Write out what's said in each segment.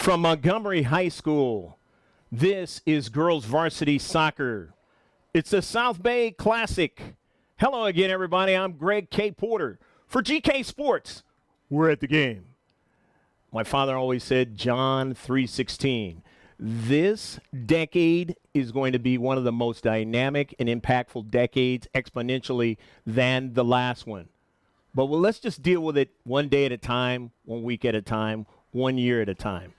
From Montgomery High School, this is girls varsity soccer. It's the South Bay Classic. Hello again, everybody. I'm Greg K. Porter for GK Sports. We're at the game. My father always said John 3:16. This decade is going to be one of the most dynamic and impactful decades exponentially than the last one. But let's just deal with it one day at a time, 1 week at a time, 1 year at a time.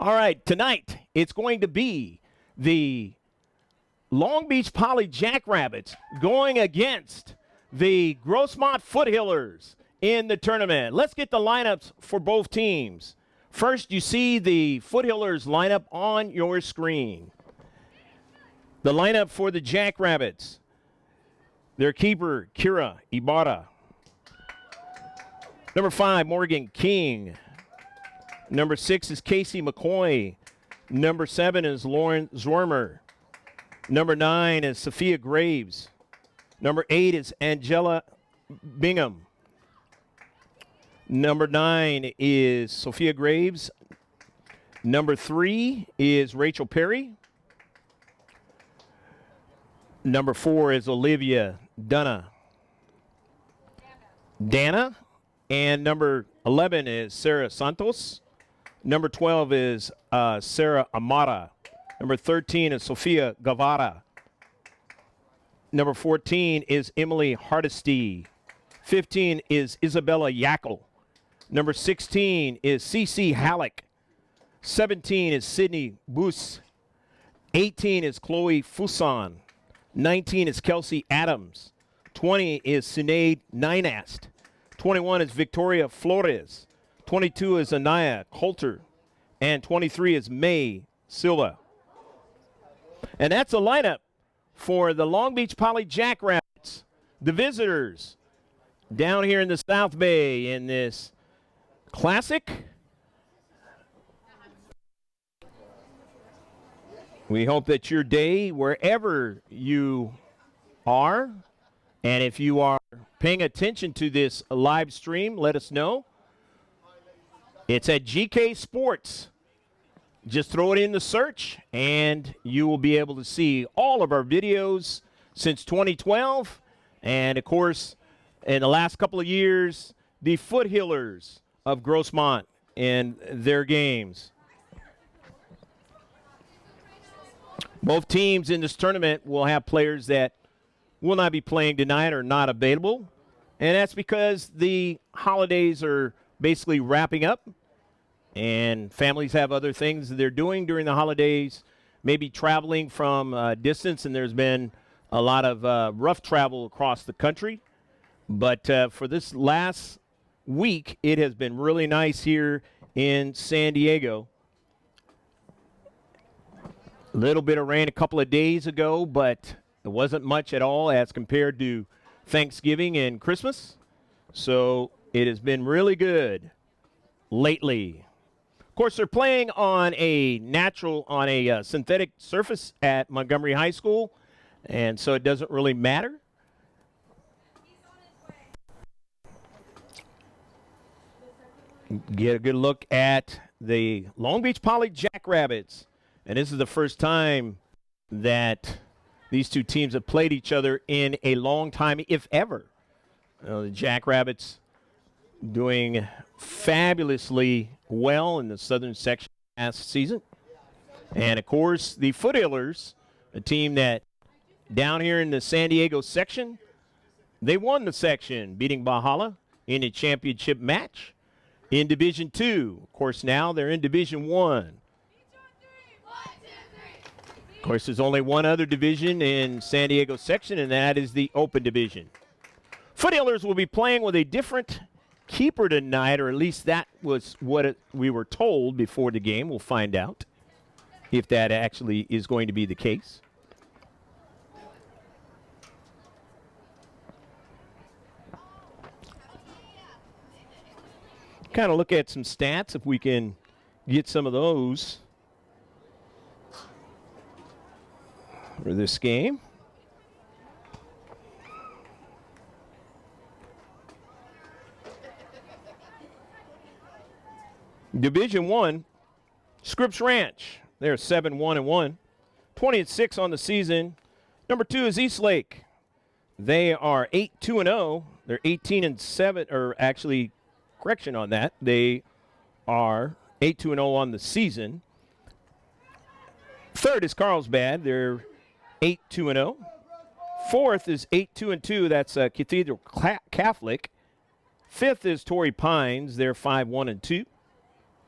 All right, tonight it's going to be the Long Beach Poly Jackrabbits going against the Grossmont Foothillers in the tournament. Let's get the lineups for both teams. First, you see the Foothillers lineup on your screen. The lineup for the Jackrabbits. Their keeper, Kira Ibarra. Number 5, Morgan King. Number 6 is Casey McCoy. Number 7 is Lauren Zormer. Number 9 is Sophia Graves. Number 8 is Angela Bingham. Number 9 is Sophia Graves. Number 3 is Rachel Perry. Number 4 is Olivia Dana. And number 11 is Sarah Santos. Number 12 is Sarah Amara. Number 13 is Sofia Guevara. Number 14 is Emily Hardesty. 15 is Isabella Yackel. Number 16 is CC Halleck. 17 is Sydney Boos. 18 is Chloe Fuson. 19 is Kelsey Adams. 20 is Sinead Ninast. 21 is Victoria Flores. 22 is Anaya Coulter. And 23 is May Silva. And that's a lineup for the Long Beach Poly Jackrabbits, the visitors down here in the South Bay in this classic. We hope that your day, wherever you are, and if you are paying attention to this live stream, let us know. It's at GK Sports. Just throw it in the search, and you will be able to see all of our videos since 2012. And, of course, in the last couple of years, the Foothillers of Grossmont in their games. Both teams in this tournament will have players that will not be playing tonight or not available. And that's because the holidays are basically wrapping up. And families have other things that they're doing during the holidays, maybe traveling from distance, and there's been a lot of rough travel across the country. But for this last week, it has been really nice here in San Diego. A little bit of rain a couple of days ago, but it wasn't much at all as compared to Thanksgiving and Christmas. So it has been really good lately. Of course, they're playing on a synthetic surface at Montgomery High School, and so it doesn't really matter. Get a good look at the Long Beach Poly Jackrabbits, and this is the first time that these two teams have played each other in a long time, if ever. The Jackrabbits doing fabulously well in the southern section last season. And, of course, the Foothillers, a team that down here in the San Diego section, they won the section, beating Bahala in a championship match in Division II. Of course, now they're in Division I. Of course, there's only one other division in San Diego section, and that is the Open Division. Foothillers will be playing with a different keeper tonight, or at least that was what we were told before the game. We'll find out if that actually is going to be the case. Kind of look at some stats if we can get some of those for this game. Division I, Scripps Ranch, they're 7-1-1, 20-6 on the season. Number 2 is Eastlake. They are 8-2-0. They're 18-7, or actually, correction on that. They are 8-2-0 on the season. Third is Carlsbad. They're 8-2-0. Fourth is 8-2-2. That's Cathedral Catholic. Fifth is Torrey Pines. They're 5-1-2.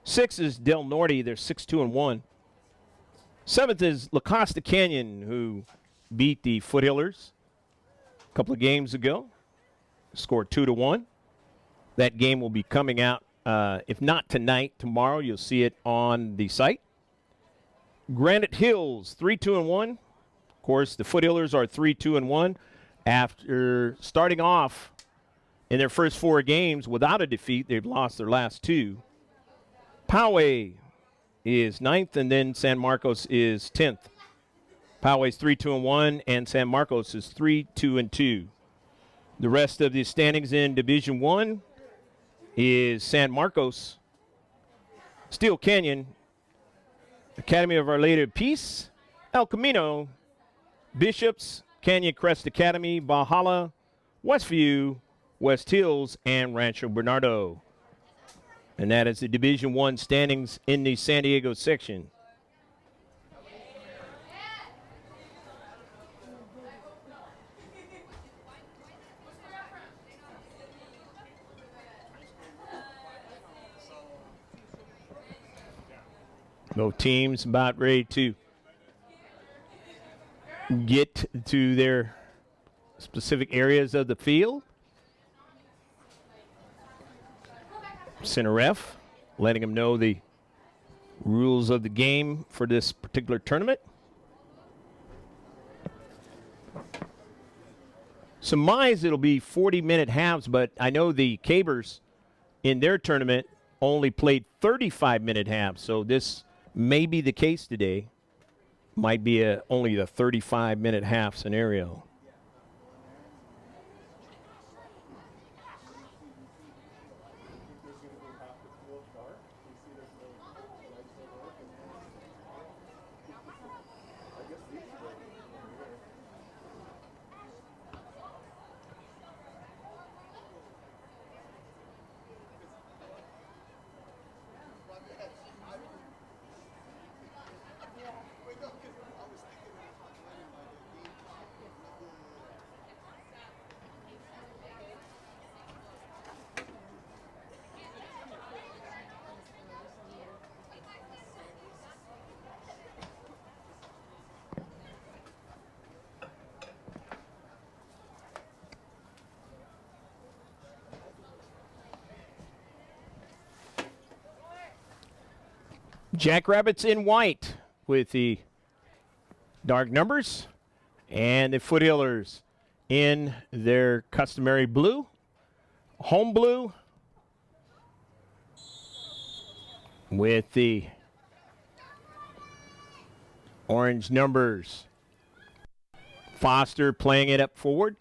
Sixth is Del Norte. They're 6-2-1. Seventh is La Costa Canyon, who beat the Foothillers a couple of games ago. Scored 2-1. That game will be coming out, if not tonight, tomorrow. You'll see it on the site. Granite Hills, 3-2-1. Of course, the Foothillers are 3-2-1 after starting off in their first 4 games without a defeat. They've lost their last 2. Poway is 9th, and then San Marcos is 10th. Poway's 3-2-1, and San Marcos is 3-2-2. The rest of the standings in Division 1 is San Marcos, Steel Canyon, Academy of Our Lady of Peace, El Camino, Bishops, Canyon Crest Academy, Valhalla, Westview, West Hills, and Rancho Bernardo. And that is the Division 1 standings in the San Diego section. Both teams about ready to get to their specific areas of the field. Center ref letting them know the rules of the game for this particular tournament. Surmise it'll be 40-minute halves, but I know the Cabers in their tournament only played 35-minute halves, so this may be the case today. Might be only the 35-minute half scenario. Jackrabbits in white with the dark numbers, and the Foothillers in their customary blue, home blue, with the orange numbers. Foster playing it up forward.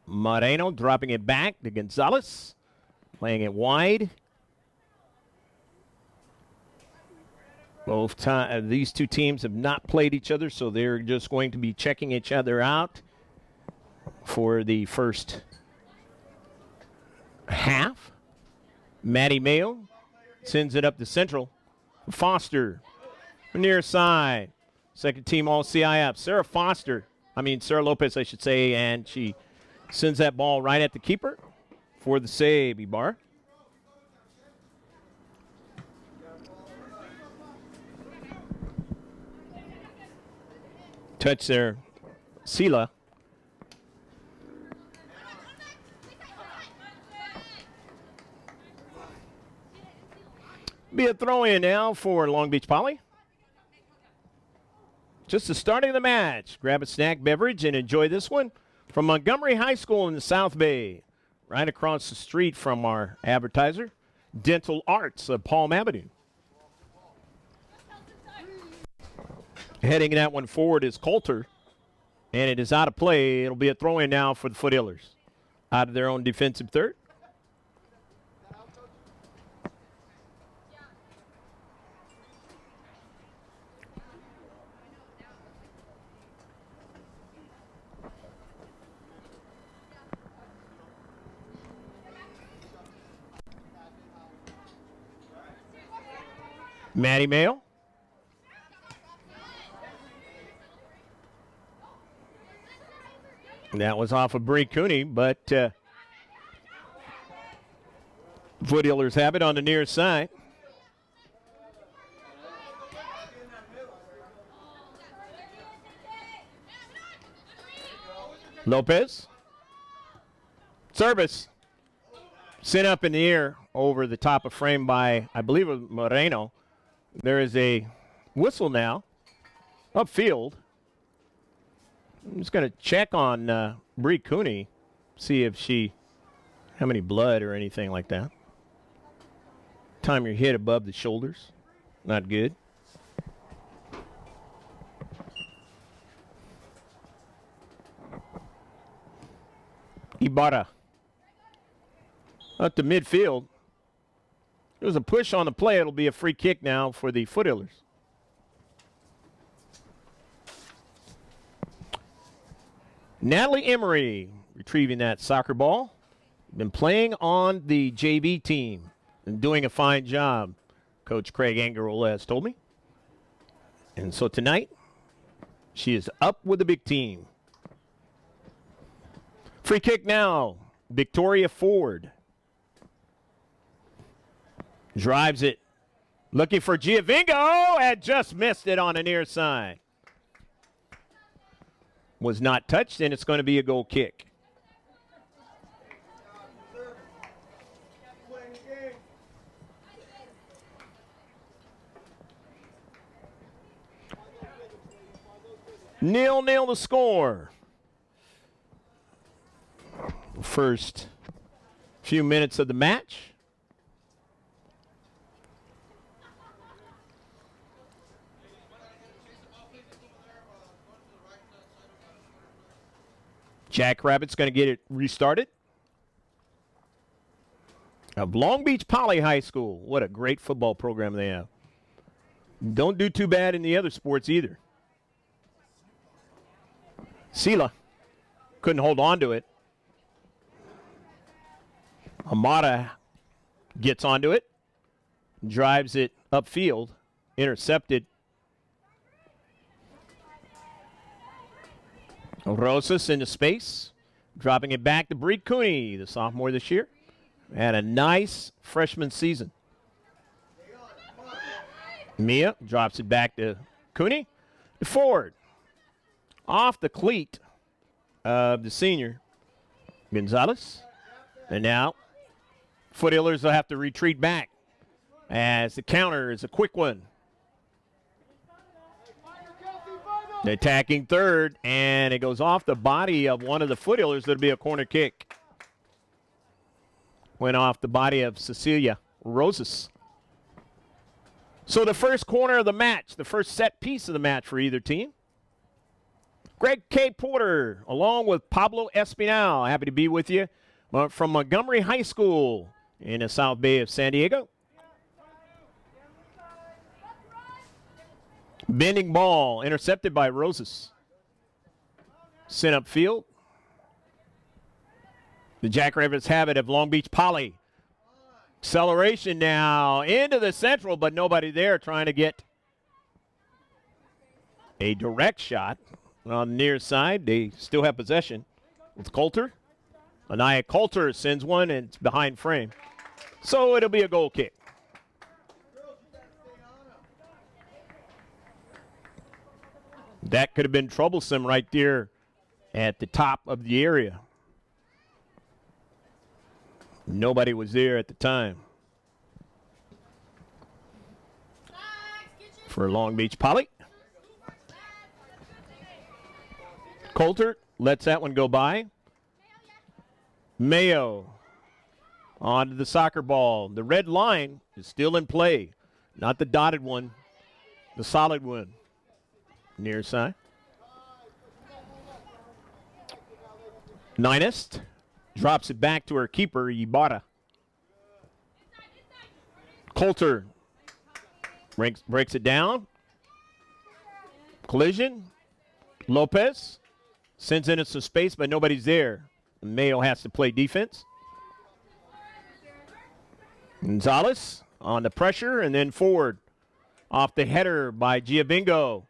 Moreno dropping it back to Gonzalez, playing it wide. These two teams have not played each other, so they're just going to be checking each other out for the first half. Matty Mayo sends it up to Central. Foster, near side. Second team all C.I.F. Sarah Lopez, I should say, and she sends that ball right at the keeper for the save, Ibarra. Touch there, Sela. Be a throw-in now for Long Beach Poly. Just the starting of the match. Grab a snack beverage and enjoy this one from Montgomery High School in the South Bay, right across the street from our advertiser, Dental Arts of Palm Avenue. Heading that one forward is Coulter, and it is out of play. It'll be a throw-in now for the Foothillers out of their own defensive third. Maddie Mayo. That was off of Bree Cooney, but Foothillers have it on the near side. Lopez. Service. Sent up in the air over the top of frame by, I believe, it was Moreno. There is a whistle now upfield. I'm just going to check on Bree Cooney, see if she have any blood or anything like that. Time your hit above the shoulders. Not good. Ibarra. Up to midfield. There's a push on the play. It'll be a free kick now for the Foothillers. Natalie Emery retrieving that soccer ball. Been playing on the JV team and doing a fine job, Coach Craig Angarola has told me. And so tonight, she is up with the big team. Free kick now, Victoria Ford. Drives it. Looking for Giovingo and just missed it on the near side. Was not touched, and it's going to be a goal kick. Nil-nil the score. First few minutes of the match. Jackrabbits going to get it restarted. Of Long Beach Poly High School. What a great football program they have. Don't do too bad in the other sports either. Sela couldn't hold on to it. Amada gets onto it. Drives it upfield. Intercepted. Rosas into space, dropping it back to Bree Cooney, the sophomore this year. Had a nice freshman season. Mia drops it back to Cooney. Forward. Off the cleat of the senior, Gonzalez. And now, Foothillers will have to retreat back as the counter is a quick one. The attacking third, and it goes off the body of one of the Foothillers. That'll be a corner kick. Went off the body of Cecilia Rosas. So the first corner of the match, the first set piece of the match for either team. Greg K. Porter, along with Pablo Espinal. Happy to be with you from Montgomery High School in the South Bay of San Diego. Bending ball, intercepted by Rosas. Sent upfield. The Jackrabbits have it of Long Beach Poly. Acceleration now into the central, but nobody there trying to get a direct shot on the near side. They still have possession with Coulter. Anaya Coulter sends one, and it's behind frame. So it'll be a goal kick. That could have been troublesome right there at the top of the area. Nobody was there at the time. For Long Beach Poly. Coulter lets that one go by. Mayo onto the soccer ball. The red line is still in play. Not the dotted one, the solid one. Near side. Ninest drops it back to her keeper, Ibarra. Coulter breaks it down. Collision. Lopez sends in some space, but nobody's there. Mayo has to play defense. Gonzalez on the pressure and then forward. off the header by Giabingo.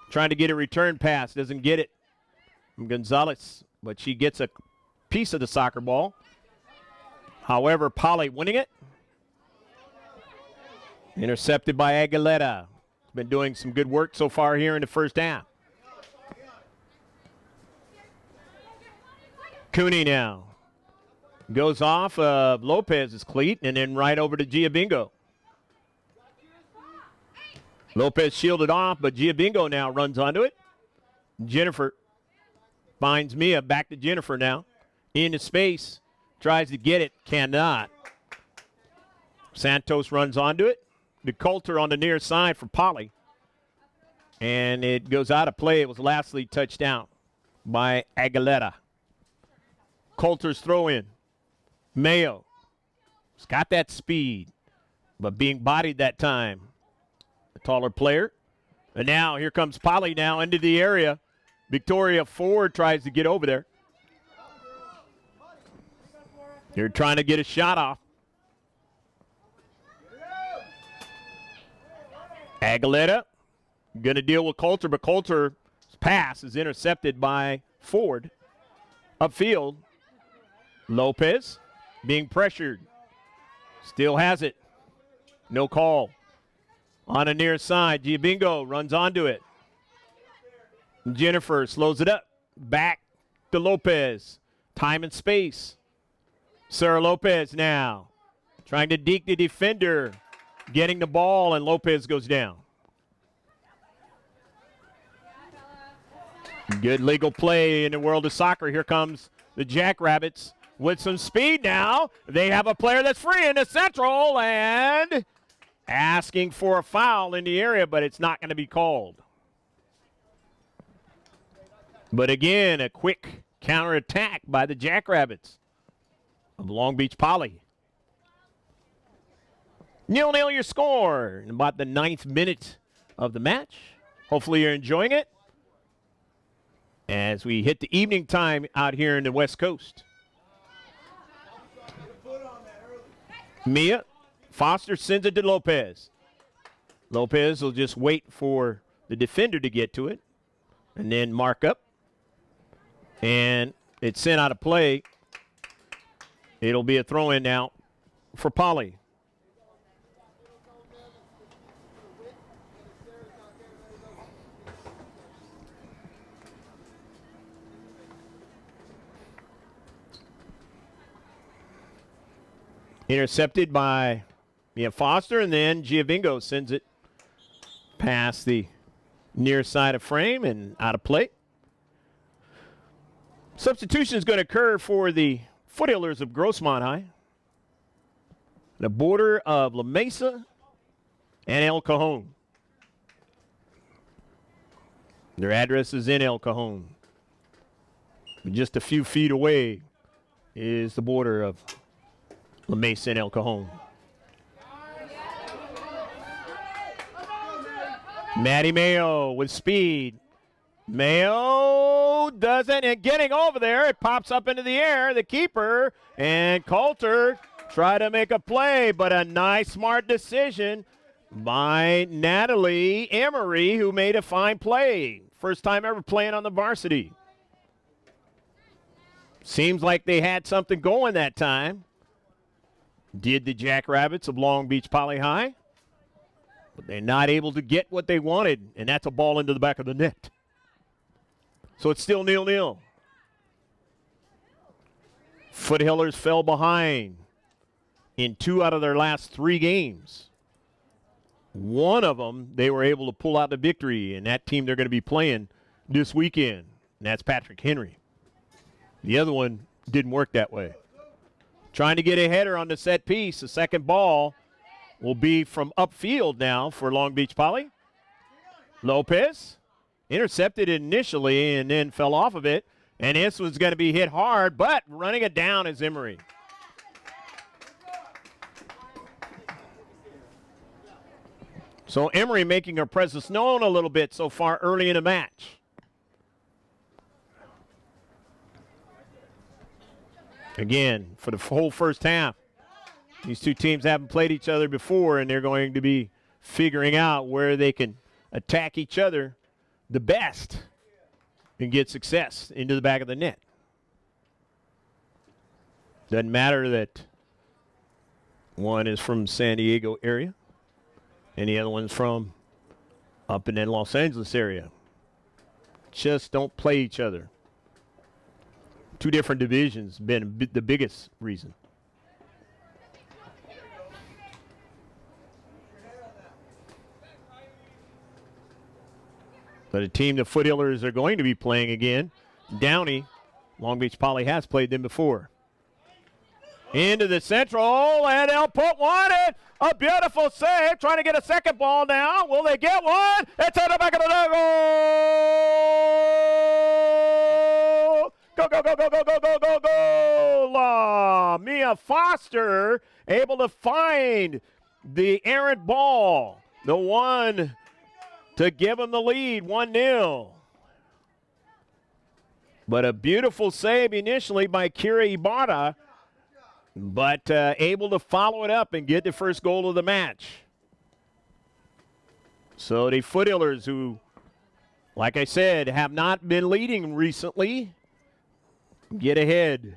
Trying to get a return pass. Doesn't get it from Gonzalez, but she gets a piece of the soccer ball. However, Polly winning it. Intercepted by Aguilera. Been doing some good work so far here in the first half. Cooney now goes off of Lopez's cleat and then right over to Giabingo. Lopez shielded off, but Giabingo now runs onto it. Jennifer finds Mia. Back to Jennifer now. Into space. Tries to get it. Cannot. Santos runs onto it. The Coulter on the near side for Polly. And it goes out of play. It was lastly touched out by Aguilera. Coulter's throw in. Mayo. He's got that speed, but being bodied that time. The taller player. And now here comes Polly now into the area. Victoria Ford tries to get over there. They're trying to get a shot off. Aguilera going to deal with Coulter, but Coulter's pass is intercepted by Ford. Upfield, Lopez being pressured. Still has it. No call. On the near side, Giabingo runs onto it. Jennifer slows it up. Back to Lopez. Time and space. Sarah Lopez now trying to deke the defender. Getting the ball, and Lopez goes down. Good legal play in the world of soccer. Here comes the Jackrabbits with some speed now. They have a player that's free in the central and asking for a foul in the area, but it's not going to be called. But again, a quick counterattack by the Jackrabbits of Long Beach Poly. 0-0 your score in about the 9th minute of the match. Hopefully you're enjoying it as we hit the evening time out here in the West Coast. Mia Foster sends it to Lopez. Lopez will just wait for the defender to get to it and then mark up. And it's sent out of play. It'll be a throw-in now for Polly. Intercepted by Mia Foster, and then Giabingo sends it past the near side of frame and out of play. Substitution is going to occur for the Foothillers of Grossmont High. The border of La Mesa and El Cajon. Their address is in El Cajon. Just a few feet away is the border of La Mesa and El Cajon. Maddie Mayo with speed. Mayo does it, and getting over there, it pops up into the air, the keeper, and Coulter try to make a play, but a nice, smart decision by Natalie Emery, who made a fine play. First time ever playing on the varsity. Seems like they had something going that time. Did the Jackrabbits of Long Beach Poly High. But they're not able to get what they wanted, and that's a ball into the back of the net. So it's still 0-0. Foothillers fell behind in 2 out of their last 3 games. One of them, they were able to pull out the victory, and that team they're going to be playing this weekend, and that's Patrick Henry. The other one didn't work that way. Trying to get a header on the set piece. The second ball will be from upfield now for Long Beach Poly. Lopez intercepted it initially and then fell off of it. And this was going to be hit hard, but running it down is Emery. So Emery making her presence known a little bit so far early in the match. Again, for the whole first half, these two teams haven't played each other before, and they're going to be figuring out where they can attack each other the best and get success into the back of the net. Doesn't matter that one is from San Diego area and the other one's from up in the Los Angeles area. Just don't play each other. Two different divisions been the biggest reason. But a team the Foothillers are going to be playing again, Downey, Long Beach Poly has played them before. Into the central, and they'll put one in. A beautiful save, trying to get a second ball now. Will they get one? It's on the back of the net. Goal! Go, go, go, go, go, go, go, go, go! Mia Foster able to find the errant ball. The one to give them the lead, 1-0. But a beautiful save initially by Kira Ibarra, but able to follow it up and get the first goal of the match. So the Foothillers, who, like I said, have not been leading recently, get ahead.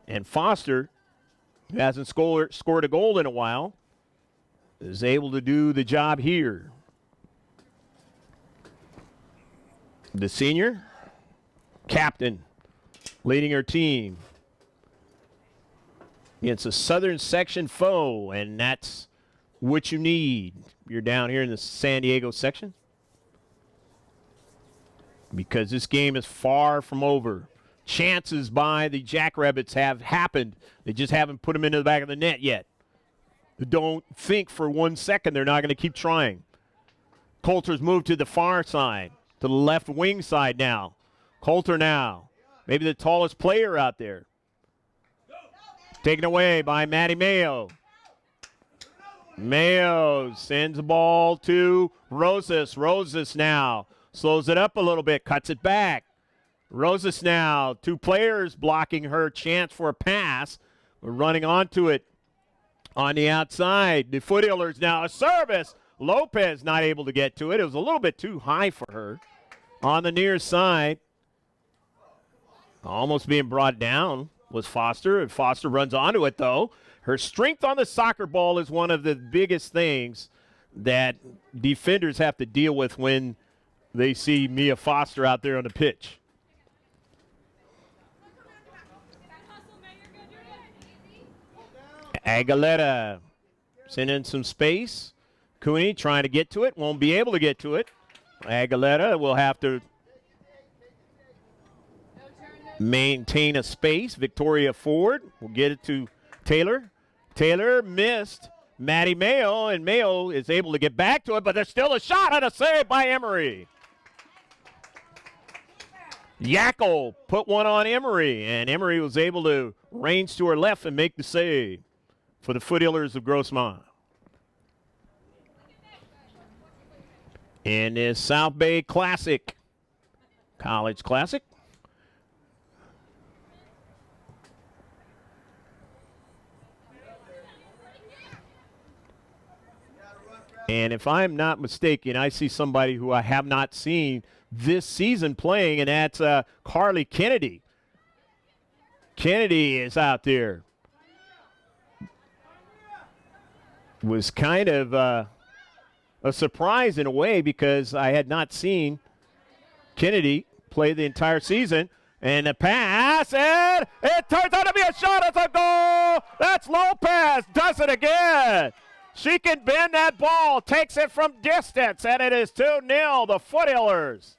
And Foster, who hasn't scored a goal in a while, is able to do the job here. The senior captain leading her team against a Southern Section foe, and that's what you need. You're down here in the San Diego section, because this game is far from over. Chances by the Jackrabbits have happened. They just haven't put them into the back of the net yet. Don't think for 1 second they're not going to keep trying. Coulter's moved to the far side, to the left wing side now. Coulter now, maybe the tallest player out there. Taken away by Maddie Mayo. Mayo sends the ball to Rosas. Rosas now slows it up a little bit, cuts it back. Rosas now, two players blocking her chance for a pass. We're running onto it on the outside. The Foothillers now, a service. Lopez not able to get to it. It was a little bit too high for her. On the near side, almost being brought down was Foster, and Foster runs onto it, though. Her strength on the soccer ball is one of the biggest things that defenders have to deal with when they see Mia Foster out there on the pitch. Aguilera sending some space. Cooney trying to get to it, won't be able to get to it. Aguilera will have to maintain a space. Victoria Ford will get it to Taylor. Taylor missed Maddie Mayo, and Mayo is able to get back to it, but there's still a shot and a save by Emery. Yackel put one on Emery, and Emery was able to range to her left and make the save for the Foothillers of Grossmont. In this South Bay Classic, College Classic. And if I'm not mistaken, I see somebody who I have not seen this season playing, and that's Carly Kennedy. Kennedy is out there. Was kind of a surprise in a way, because I had not seen Kennedy play the entire season. And the pass, and it turns out to be a shot. It's a goal. That's Lopez. Does it again. She can bend that ball, takes it from distance, and it is 2-0, the Foothillers.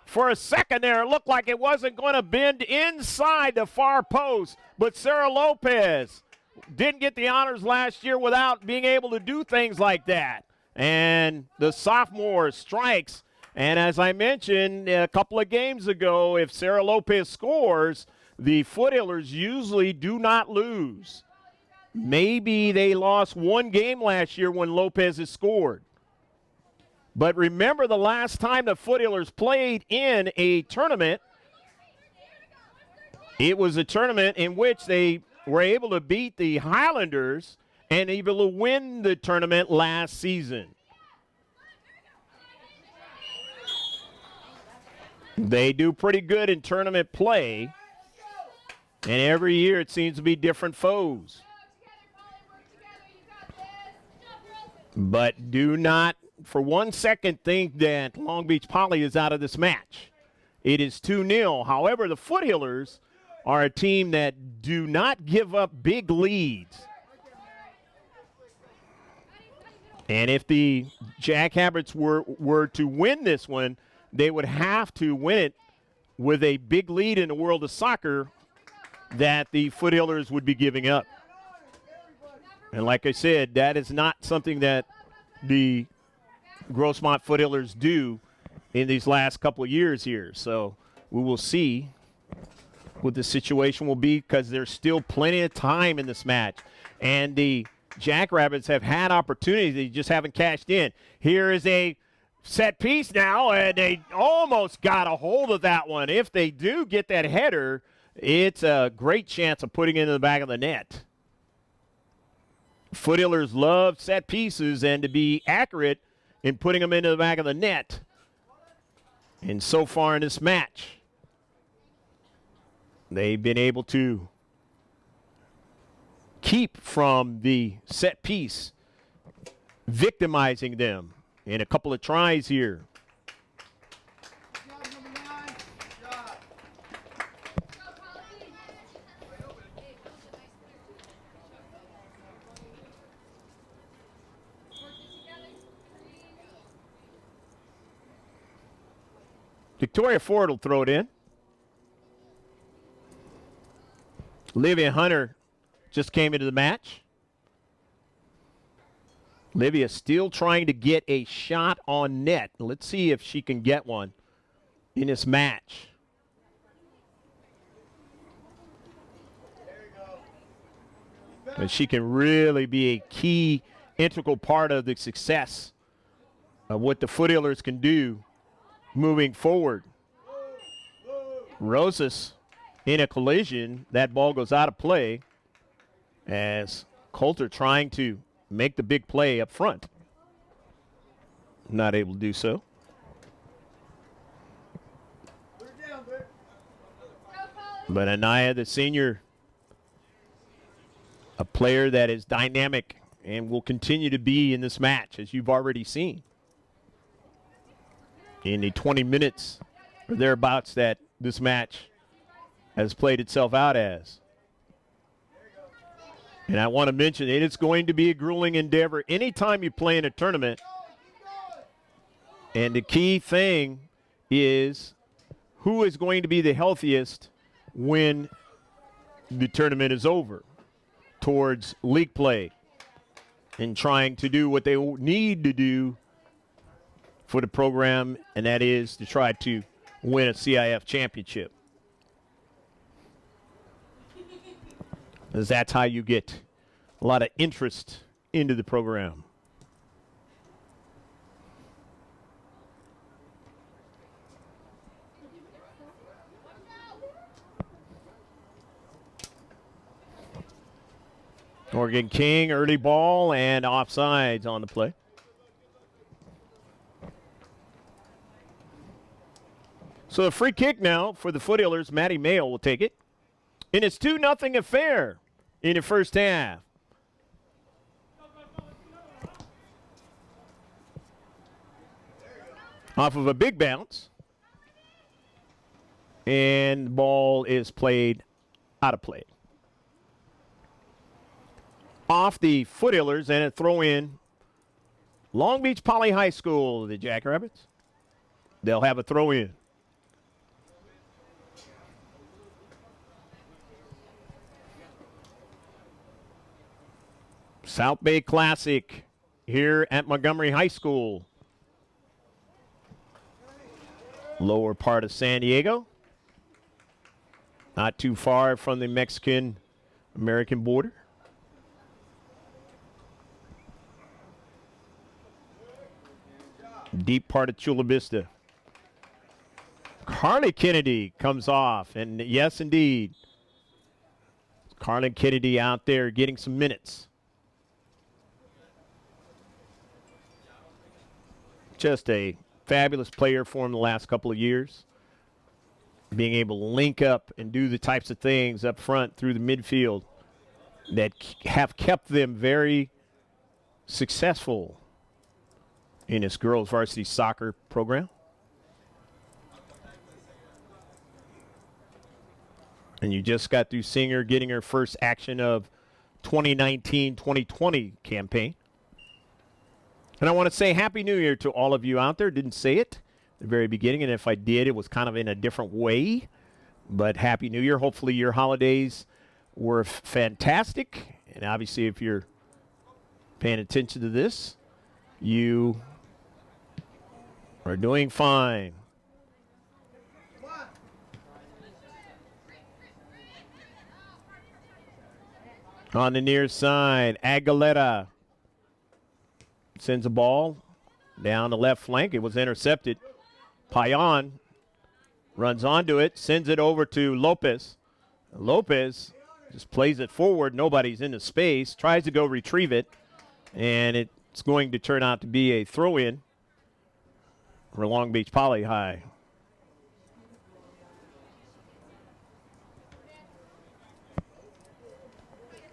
For a second there, it looked like it wasn't going to bend inside the far post, but Sarah Lopez didn't get the honors last year without being able to do things like that. And the sophomore strikes, and as I mentioned a couple of games ago, if Sarah Lopez scores, the Foothillers usually do not lose. Maybe they lost one game last year when Lopez has scored. But remember, the last time the Foothillers played in a tournament, it was a tournament in which they were able to beat the Highlanders and able to win the tournament last season. They do pretty good in tournament play, and every year it seems to be different foes. But do not for 1 second think that Long Beach Poly is out of this match. It is 2-0. However, the Foothillers are a team that do not give up big leads. And if the Jackrabbits were to win this one, they would have to win it with a big lead in the world of soccer that the Foothillers would be giving up. And like I said, that is not something that the Grossmont Foothillers do in these last couple of years here. So we will see what the situation will be, because there's still plenty of time in this match. And the Jackrabbits have had opportunities. They just haven't cashed in. Here is a set piece now, and they almost got a hold of that one. If they do get that header, it's a great chance of putting it in the back of the net. Foothillers love set pieces and to be accurate in putting them into the back of the net. And so far in this match, they've been able to keep from the set piece victimizing them in a couple of tries here. Victoria Ford will throw it in. Olivia Hunter just came into the match. Olivia still trying to get a shot on net. Let's see if she can get one in this match. And she can really be a key, integral part of the success of what the Foothillers can do moving forward. Rosas in a collision. That ball goes out of play as Coulter trying to make the big play up front. Not able to do so. But Anaya, the senior, a player that is dynamic and will continue to be in this match, as you've already seen. In the 20 minutes or thereabouts that this match has played itself out as. And I want to mention it is going to be a grueling endeavor anytime you play in a tournament. And the key thing is who is going to be the healthiest when the tournament is over towards league play and trying to do what they need to do for the program, and that is to try to win a C.I.F. championship. Because that's how you get a lot of interest into the program. Morgan King, early ball and offsides on the play. So the free kick now for the Foothillers. Maddie Mayo will take it. And it's 2-0 affair in the first half. Off of a big bounce. And the ball is played out of play. Off the Foothillers and a throw in. Long Beach Poly High School, the Jackrabbits. They'll have a throw in. South Bay Classic here at Montgomery High School. Lower part of San Diego. Not too far from the Mexican-American border. Deep part of Chula Vista. Carly Kennedy comes off, and yes, indeed. Carly Kennedy out there getting some minutes. just a fabulous player for him the last couple of years. Being able to link up and do the types of things up front through the midfield that have kept them very successful in this girls varsity soccer program. And you just got through seeing her getting her first action of 2019-2020 campaign. And I want to say Happy New Year to all of you out there. Didn't say it at the very beginning, and if I did, it was kind of in a different way. But Happy New Year. Hopefully your holidays were fantastic. And obviously if you're paying attention to this, you are doing fine. On the near side, Aguilera sends a ball down the left flank. It was intercepted. Payan runs onto it, sends it over to Lopez. Lopez just plays it forward. Nobody's in the space. Tries to go retrieve it, and it's going to turn out to be a throw-in for Long Beach Poly High.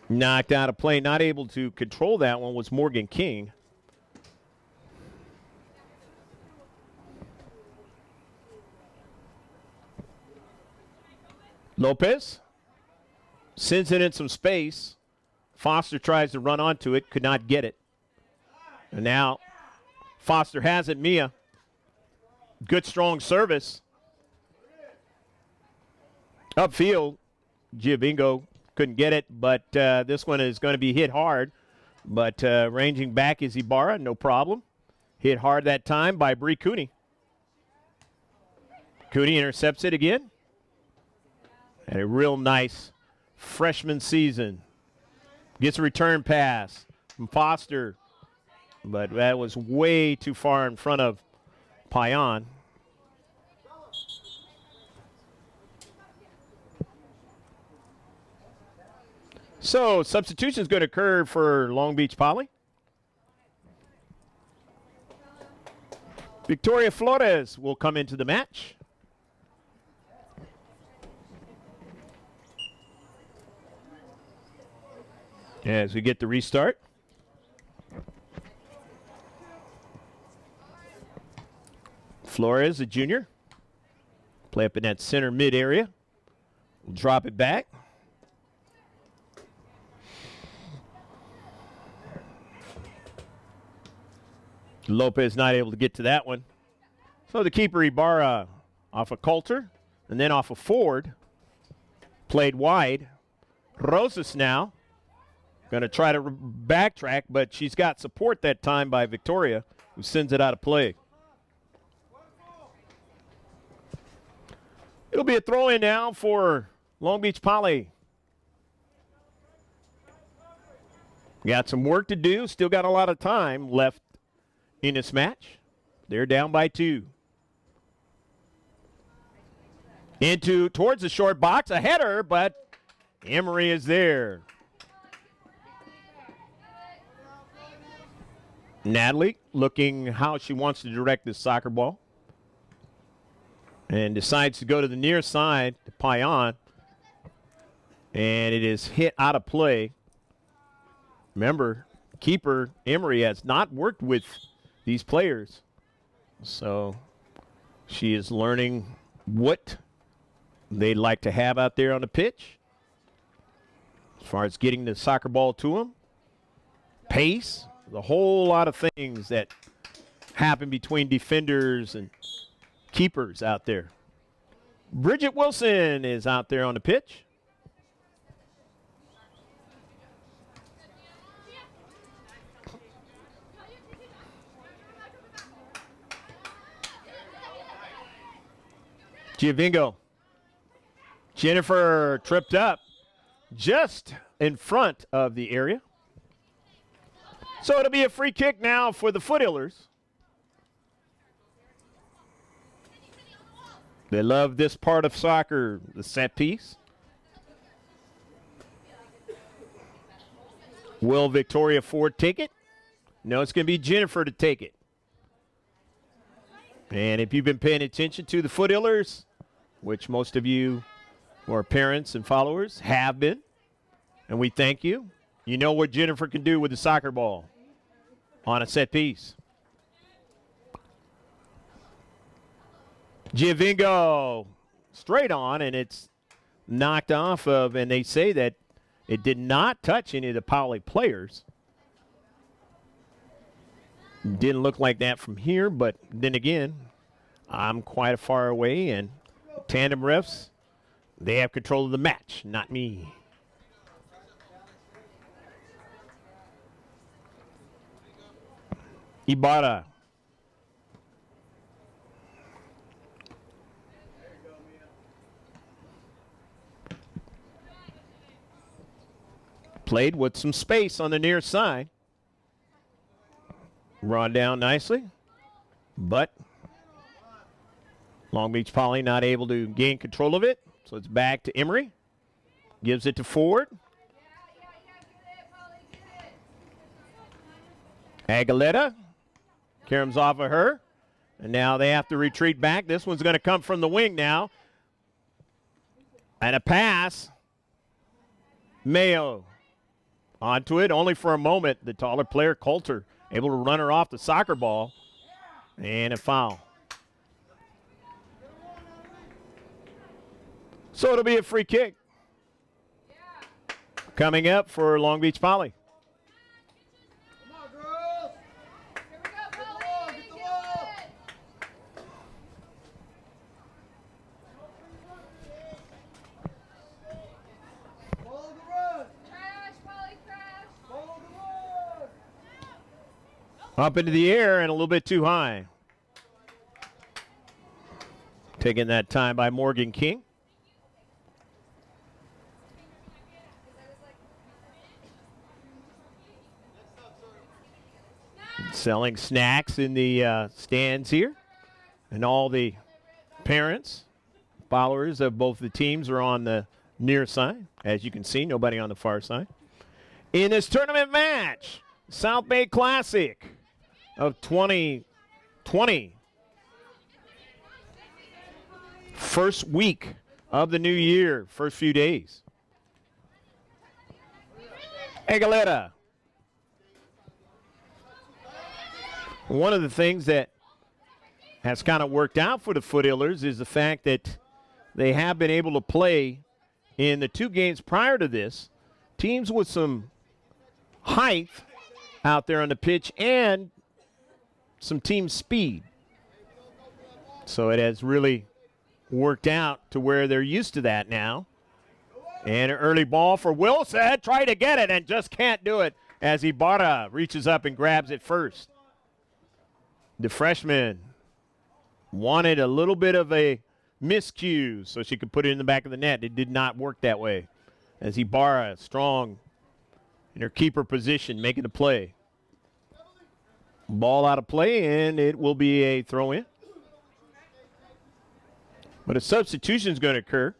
Knocked out of play. Not able to control that one was Morgan King. Lopez sends it in some space. Foster tries to run onto it. Could not get it. And now Foster has it. Mia. Good strong service. Upfield. Giovingo couldn't get it, but this one is going to be hit hard. But ranging back is Ibarra, no problem. Hit hard that time by Bree Cooney. Cooney intercepts it again. And a real nice freshman season. Gets a return pass from Foster, but that was way too far in front of Payan. So substitution is going to occur for Long Beach Poly. Victoria Flores will come into the match. As we get the restart. Flores, a junior. Play up in that center mid area. We'll drop it back. Lopez not able to get to that one. So the keeper Ibarra off of Coulter and then off of Ford. Played wide. Rosas now. Going to try to backtrack, but she's got support that time by Victoria, who sends it out of play. It'll be a throw-in now for Long Beach Poly. Got some work to do. Still got a lot of time left in this match. They're down by 2. Towards the short box. A header, but Emery is there. Natalie looking how she wants to direct this soccer ball. And decides to go to the near side to Payan. And it is hit out of play. Remember, keeper Emery has not worked with these players. So she is learning what they'd like to have out there on the pitch. As far as getting the soccer ball to them. Pace. A whole lot of things that happen between defenders and keepers out there. Bridget Wilson is out there on the pitch. Giovingo. Jennifer tripped up just in front of the area. So it'll be a free kick now for the Foothillers. They love this part of soccer, the set piece. Will Victoria Ford take it? No, it's going to be Jennifer to take it. And if you've been paying attention to the Foothillers, which most of you who are parents and followers have been, and we thank you, you know what Jennifer can do with the soccer ball on a set piece. Giovinco straight on, and it's knocked off of, and they say that it did not touch any of the Poly players. Didn't look like that from here, but then again, I'm quite far away, and tandem refs, they have control of the match, not me. Ibarra. Played with some space on the near side. Run down nicely, but Long Beach Poly not able to gain control of it, so it's back to Emery. Gives it to Ford. Aguilera. Karam's off of her, and now they have to retreat back. This one's going to come from the wing now. And a pass. Mayo onto it, only for a moment. The taller player, Coulter, able to run her off the soccer ball, and a foul. So it'll be a free kick coming up for Long Beach Poly. Come on, girls. Here we go, Poly. Get the ball. Follow the run. Crash, Poly, crash. Follow the run. Up into the air and a little bit too high. Taking that time by Morgan King. Selling snacks in the stands here. And all the parents, followers of both the teams are on the near side. As you can see, nobody on the far side. In this tournament match, South Bay Classic of 2020. First week of the new year, first few days. Aguilera. One of the things that has kind of worked out for the Foothillers is the fact that they have been able to play in the two games prior to this, teams with some height out there on the pitch and some team speed. So it has really worked out to where they're used to that now. And an early ball for Wilson. Try to get it and just can't do it as Ibarra reaches up and grabs it first. The freshman wanted a little bit of a miscue so she could put it in the back of the net. It did not work that way as Ibarra, strong in her keeper position, making the play. Ball out of play, and it will be a throw-in. But a substitution is going to occur.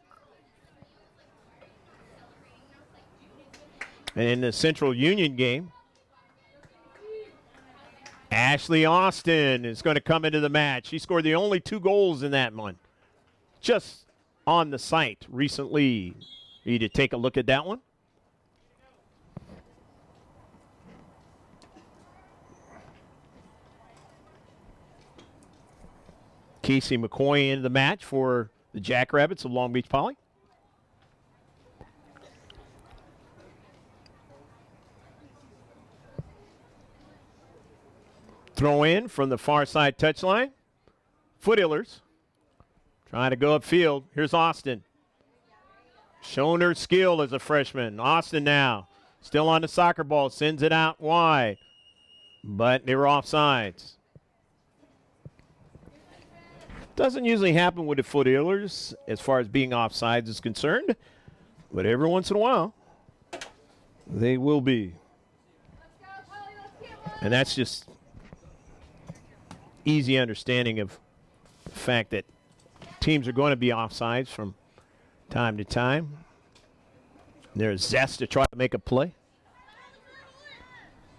And in the Central Union game, Ashley Austin is going to come into the match. She scored the only 2 goals in that one. Just on the site recently. Need to take a look at that one. Casey McCoy into the match for the Jackrabbits of Long Beach Poly. Throw in from the far side touchline. Foothillers trying to go upfield. Here's Austin. Showing her skill as a freshman. Austin now still on the soccer ball. Sends it out wide. But they were offsides. Doesn't usually happen with the Foothillers as far as being offsides is concerned. But every once in a while, they will be. And that's just easy understanding of the fact that teams are going to be offsides from time to time. There's zest to try to make a play.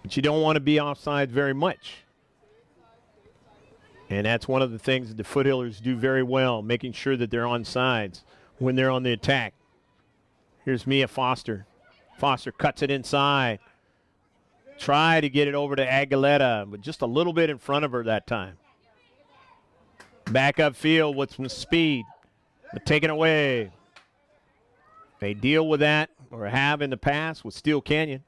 But you don't want to be offside very much. And that's one of the things that the Foothillers do very well, making sure that they're on sides when they're on the attack. Here's Mia Foster. Foster cuts it inside. Try to get it over to Aguilera, but just a little bit in front of her that time. Back upfield with some speed, but taken away. They deal with that, or have in the past, with Steel Canyon.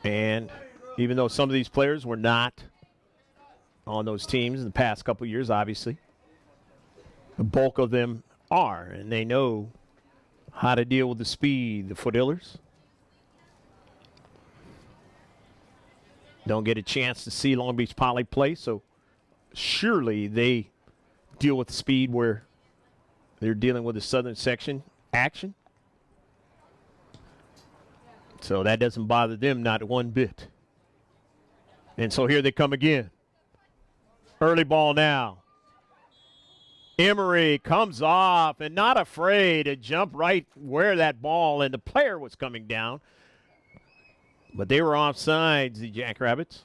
And even though some of these players were not on those teams in the past couple of years, obviously, the bulk of them are, and they know how to deal with the speed, the Foothillers. Don't get a chance to see Long Beach Poly play, so surely they deal with the speed where they're dealing with the southern section action. So that doesn't bother them not one bit. And so here they come again. Early ball now. Emery comes off and not afraid to jump right where that ball and the player was coming down. But they were offsides, the Jackrabbits.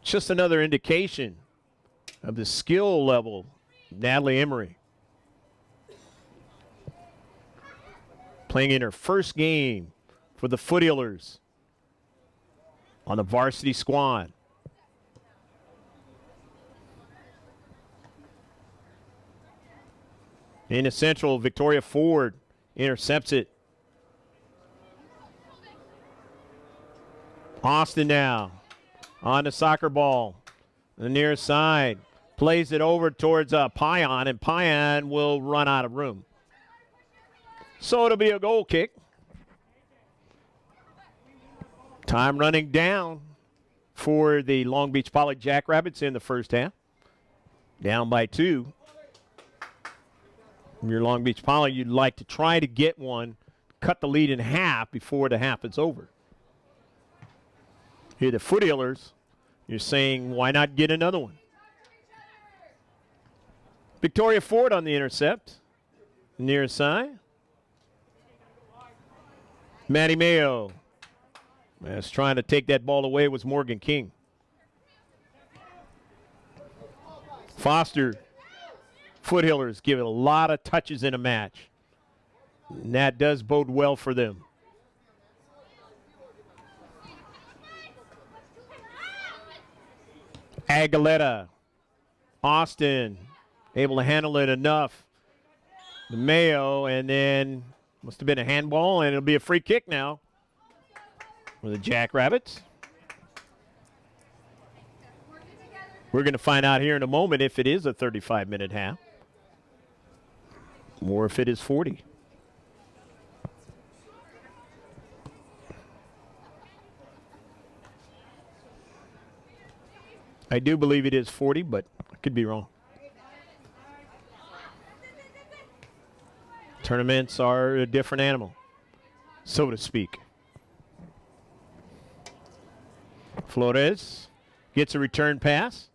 Just another indication of the skill level of Natalie Emery. Playing in her first game for the Foothillers on the varsity squad. In the central, Victoria Ford intercepts it. Austin now on the soccer ball. The near side. Plays it over towards Payan, and Payan will run out of room. So it'll be a goal kick. Time running down for the Long Beach Poly Jackrabbits in the first half. Down by 2. If you're Long Beach Poly, you'd like to try to get one, cut the lead in half before the half is over. Here the Foothillers, you're saying, why not get another one? Victoria Ford on the intercept. Near side. Maddie Mayo. As trying to take that ball away was Morgan King. Foster. Foothillers give it a lot of touches in a match. And that does bode well for them. Aguilera. Austin. Able to handle it enough. The Mayo, and then must have been a handball, and it'll be a free kick now for the Jackrabbits. We're going to find out here in a moment if it is a 35-minute half or if it is 40. I do believe it is 40, but I could be wrong. Tournaments are a different animal, so to speak. Flores gets a return pass,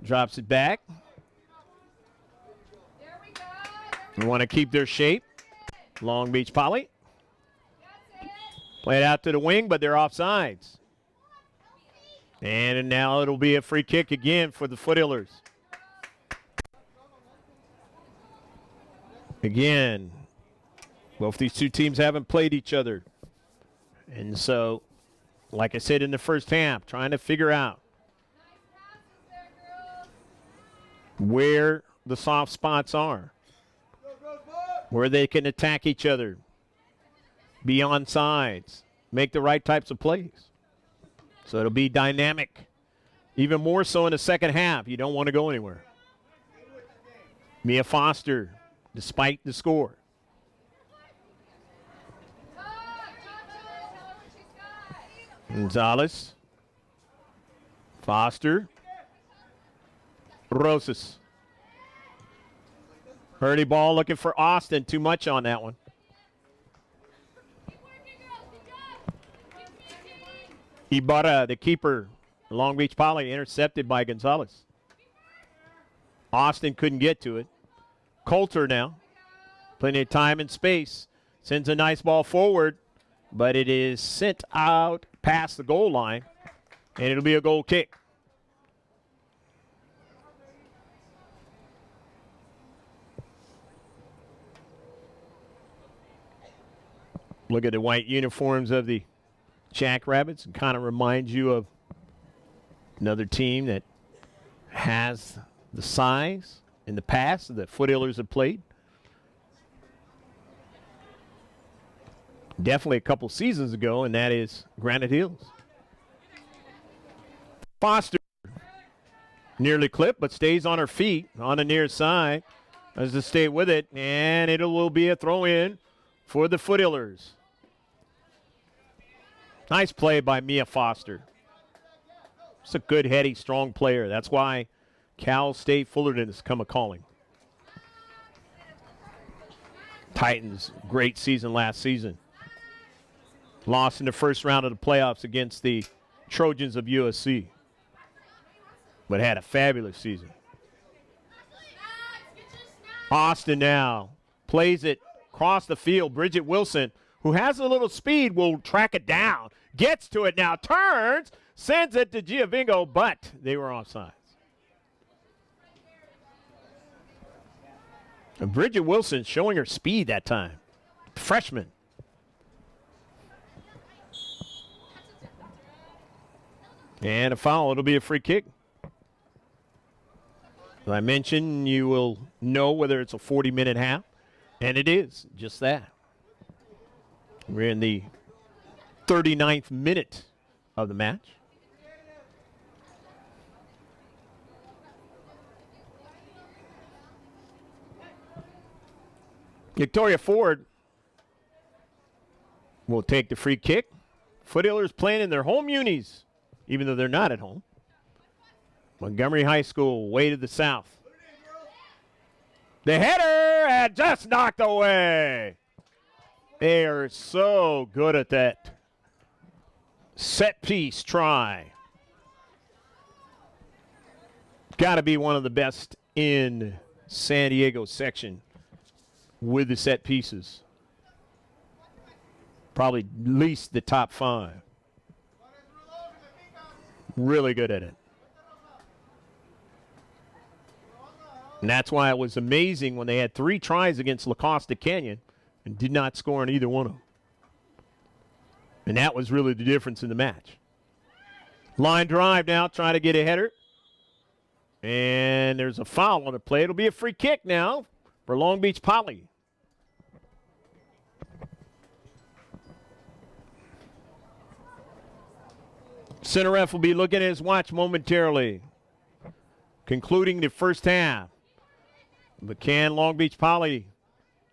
drops it back. We want to keep their shape. Long Beach Poly. Play it out to the wing, but they're offsides. And now it'll be a free kick again for the Foothillers. Again, both these two teams haven't played each other. And so, like I said in the first half, trying to figure out where the soft spots are, where they can attack each other, be on sides, make the right types of plays. So it'll be dynamic, even more so in the second half. You don't want to go anywhere. Mia Foster, despite the score. Gonzalez. Foster. Rosas. Early ball looking for Austin. Too much on that one. Ibarra, the keeper. Long Beach Poly intercepted by Gonzalez. Austin couldn't get to it. Coulter now. Plenty of time and space. Sends a nice ball forward, but it is sent out past the goal line. And it'll be a goal kick. Look at the white uniforms of the Jackrabbits and kind of reminds you of another team that has the size in the past that Foothillers have played. Definitely a couple seasons ago, and that is Granite Hills. Foster nearly clipped, but stays on her feet on the near side. Has to stay with it, and it will be a throw-in for the Foothillers. Nice play by Mia Foster. It's a good, heady, strong player. That's why Cal State Fullerton has come a-calling. Titans, great season last season. Lost in the first round of the playoffs against the Trojans of USC. But had a fabulous season. Austin now plays it across the field. Bridget Wilson, who has a little speed, will track it down. Gets to it now, turns, sends it to Giovingo, but they were offsides. And Bridget Wilson showing her speed that time. Freshman. And a foul. It'll be a free kick. As I mentioned, you will know whether it's a 40-minute half, and it is just that. We're in the 39th minute of the match. Victoria Ford will take the free kick. Foothillers playing in their home unis, even though they're not at home. Montgomery High School, way to the south. The header and just knocked away. They are so good at that set piece try. Got to be one of the best in San Diego section with the set pieces. Probably at least the top 5. Really good at it. And that's why it was amazing when they had 3 tries against La Costa Canyon and did not score on either one of them. And that was really the difference in the match. Line drive now, trying to get a header. And there's a foul on the play. It'll be a free kick now for Long Beach Poly. Center ref will be looking at his watch momentarily. Concluding the first half. But can Long Beach Poly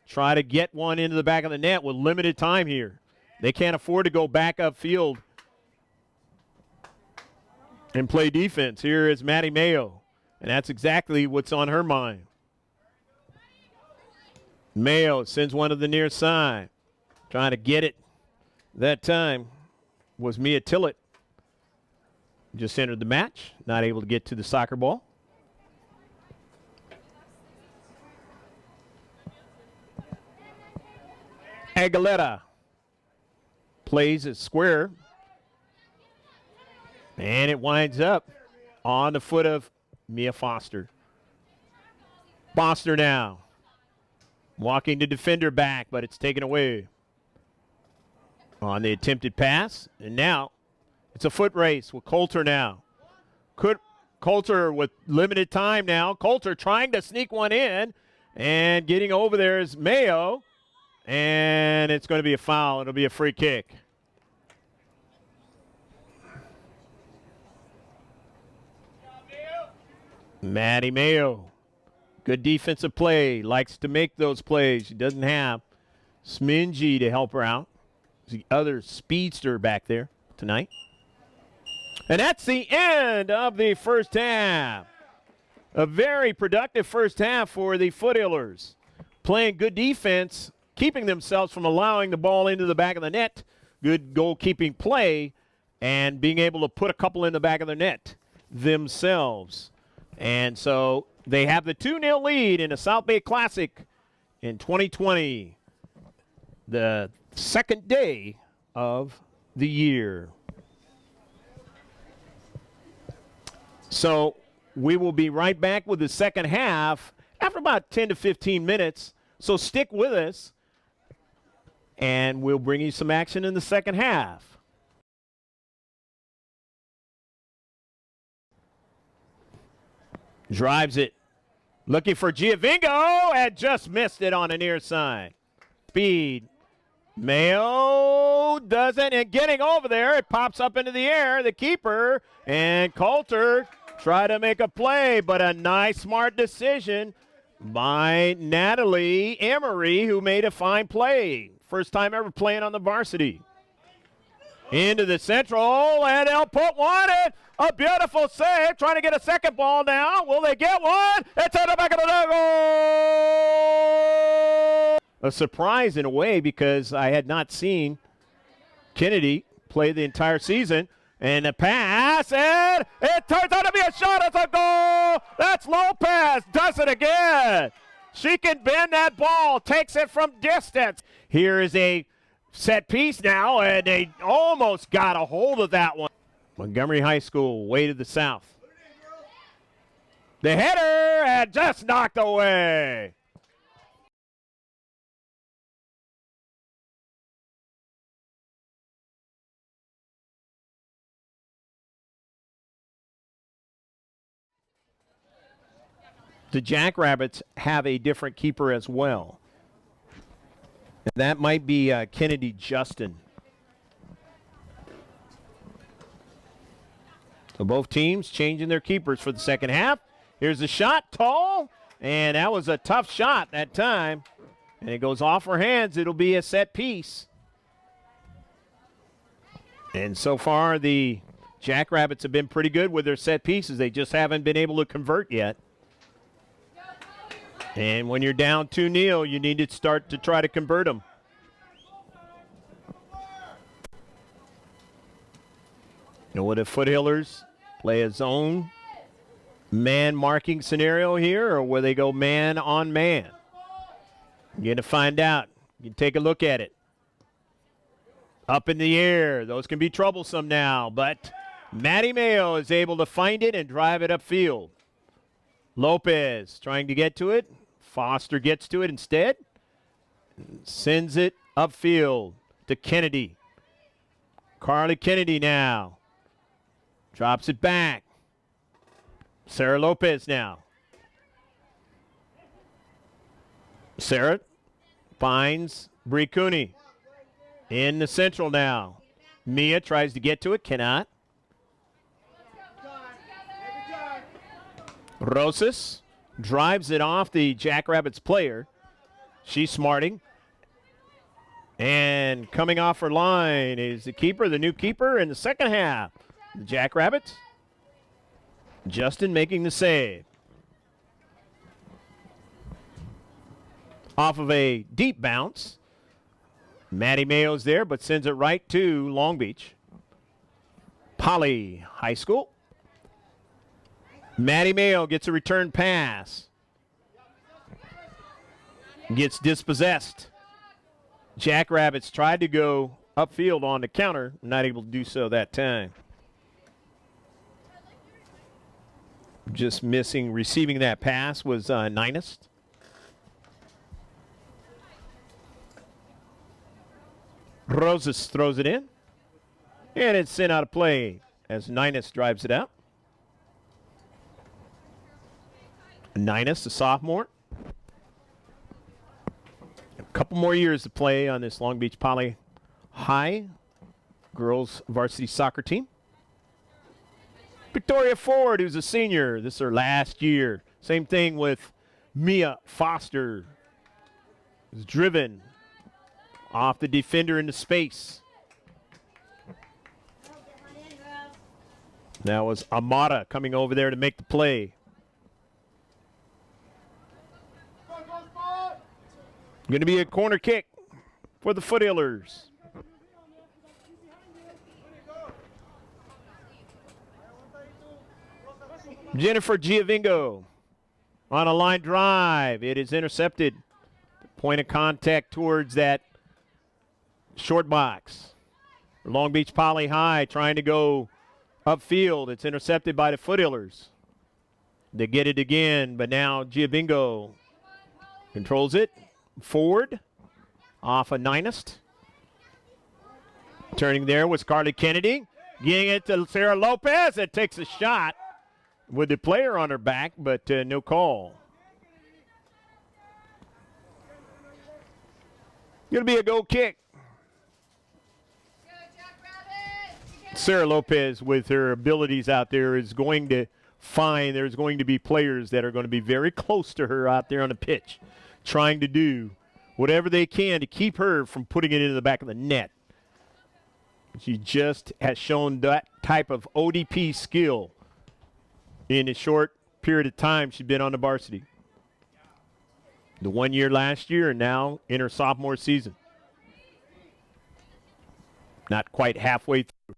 try to get one into the back of the net with limited time here? They can't afford to go back upfield and play defense. Here is Maddie Mayo, and that's exactly what's on her mind. Mayo sends one to the near side. Trying to get it. That time was Mia Tillett. Just entered the match, not able to get to the soccer ball. Aguilera plays it square. And it winds up on the foot of Mia Foster. Foster now walking the defender back, but it's taken away on the attempted pass. And now it's a foot race with Coulter now. Coulter with limited time now. Coulter trying to sneak one in, and getting over there is Mayo. And it's going to be a foul. It'll be a free kick. Maddie Mayo. Good defensive play. Likes to make those plays. She doesn't have Smingy to help her out. The other speedster back there tonight. And that's the end of the first half. A very productive first half for the Foothillers. Playing good defense, keeping themselves from allowing the ball into the back of the net. Good goalkeeping play, and being able to put a couple in the back of the net themselves. And so they have the 2-0 lead in the South Bay Classic in 2020, the second day of the year. So we will be right back with the second half after about 10 to 15 minutes. So stick with us, and we'll bring you some action in the second half. Drives it. Looking for Giovingo, and just missed it on the near side. Speed. Mayo doesn't, and getting over there, it pops up into the air. The keeper, and Coulter try to make a play, but a nice, smart decision by Natalie Emery, who made a fine play. First time ever playing on the varsity. Into the central, and they'll put one in. A beautiful save, trying to get a second ball now. Will they get one? It's at the back of the net. Goal! A surprise in a way, because I had not seen Kennedy play the entire season. And the pass, and it turns out to be a shot. It's a goal. That's Lopez. Does it again. She can bend that ball, takes it from distance. Here is a set piece now, and they almost got a hold of that one. Montgomery High School, way to the south. The header, and just knocked away. The Jackrabbits have a different keeper as well. And that might be Kennedy Justin. So both teams changing their keepers for the second half. Here's the shot, tall, and that was a tough shot that time. And it goes off her hands. It'll be a set piece. And so far, the Jackrabbits have been pretty good with their set pieces. They just haven't been able to convert yet. And when you're down 2-0, you need to start to try to convert them. And what if Foothillers play a zone man marking scenario here, or will they go man on man? You're going to find out. You can take a look at it. Up in the air. Those can be troublesome now, but Maddie Mayo is able to find it and drive it upfield. Lopez trying to get to it. Foster gets to it instead. Sends it upfield to Kennedy. Carly Kennedy now. Drops it back. Sarah Lopez now. Sarah finds Bree Cooney. In the central now. Mia tries to get to it. Cannot. Rosas drives it off the Jackrabbits player. She's smarting. And coming off her line is the keeper, the new keeper in the second half. The Jackrabbits. Justin making the save. Off of a deep bounce. Maddie Mayo's there, but sends it right to Long Beach. Poly High School. Maddie Mayo gets a return pass. Gets dispossessed. Jackrabbits tried to go upfield on the counter. Not able to do so that time. Just missing receiving that pass was Ninest. Rosas throws it in. And it's sent out of play as Ninest drives it out. Ninest, a sophomore. A couple more years to play on this Long Beach Poly High girls varsity soccer team. Victoria Ford, who's a senior. This is her last year. Same thing with Mia Foster. Is driven off the defender into space. That was Amata coming over there to make the play. Going to be a corner kick for the Foothillers. Jennifer Giovingo on a line drive. It is intercepted. Point of contact towards that short box. Long Beach Poly High trying to go Upfield, it's intercepted by the Foothillers. They get it again, but now Giovingo controls it. Forward, off a Ninest. Turning there was Carly Kennedy. Getting it to Sarah Lopez. That takes a shot with the player on her back, but no call. Going to be a goal kick. Sarah Lopez, with her abilities out there, is going to find there's going to be players that are going to be very close to her out there on the pitch, trying to do whatever they can to keep her from putting it into the back of the net. She just has shown that type of ODP skill in a short period of time she's been on the varsity. The 1 year last year and now in her sophomore season. Not quite halfway through.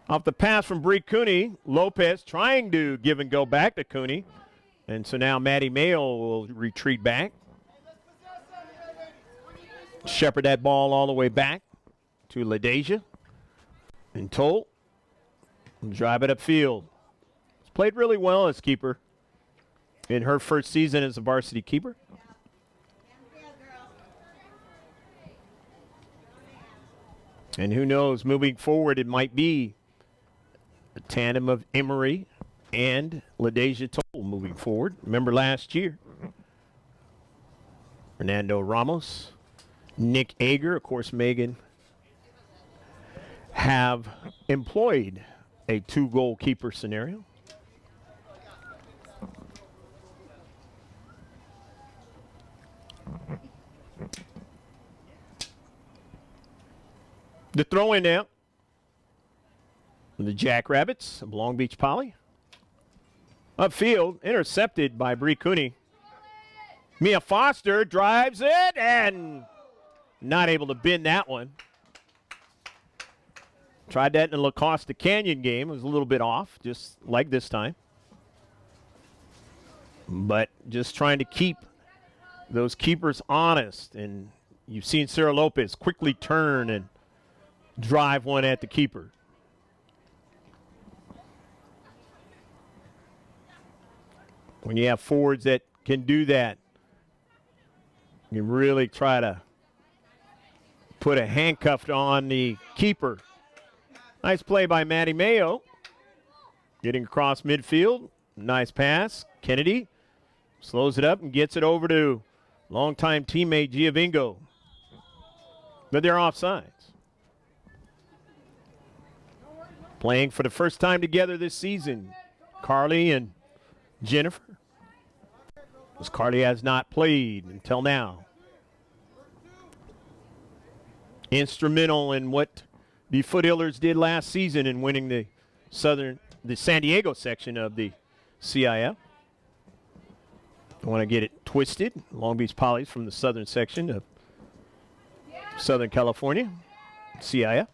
Off the pass from Bree Cooney, Lopez trying to give and go back to Cooney. And so now Maddie Mayo will retreat back. Shepherd that ball all the way back to LaDeja. And Toll will drive it upfield. She's played really well as keeper in her first season as a varsity keeper. And who knows, moving forward, it might be a tandem of Emery and LaDeja Toll moving forward. Remember last year, Fernando Ramos, Nick Ager, of course, Megan, have employed a two-goal keeper scenario. The throw in now. The Jackrabbits of Long Beach Poly. Upfield, intercepted by Bree Cooney. Mia Foster drives it and not able to bend that one. Tried that in the La Costa Canyon game. It was a little bit off, just like this time. But just trying to keep those keepers honest. And you've seen Sarah Lopez quickly turn and drive one at the keeper. When you have forwards that can do that, you can really try to put a handcuff on the keeper. Nice play by Maddie Mayo. Getting across midfield. Nice pass. Kennedy slows it up and gets it over to longtime teammate Giovingo. But they're offsides. Playing for the first time together this season, Carly and Jennifer. As Carly has not played until now. Instrumental in what the Foothillers did last season in winning the San Diego section of the C.I.F. I want to get it twisted. Long Beach Poly's from the southern section of Southern California, C.I.F.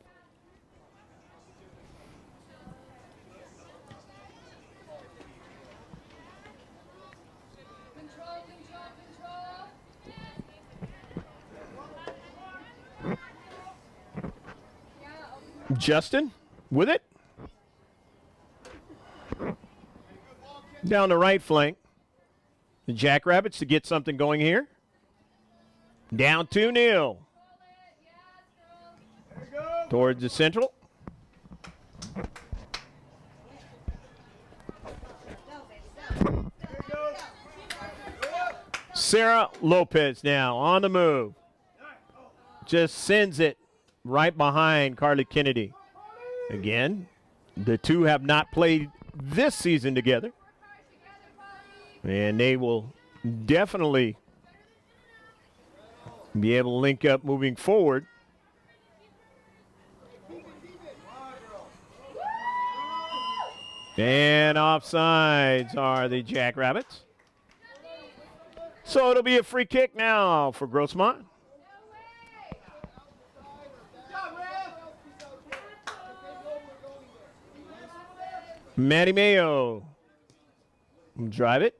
Justin with it. Down the right flank. The Jackrabbits to get something going here. Down 2-0. Towards the central. Sarah Lopez now on the move. Just sends it right behind Carly Kennedy. Again, the two have not played this season together. And they will definitely be able to link up moving forward. And offsides are the Jackrabbits. So it'll be a free kick now for Grossmont. Maddie Mayo will drive it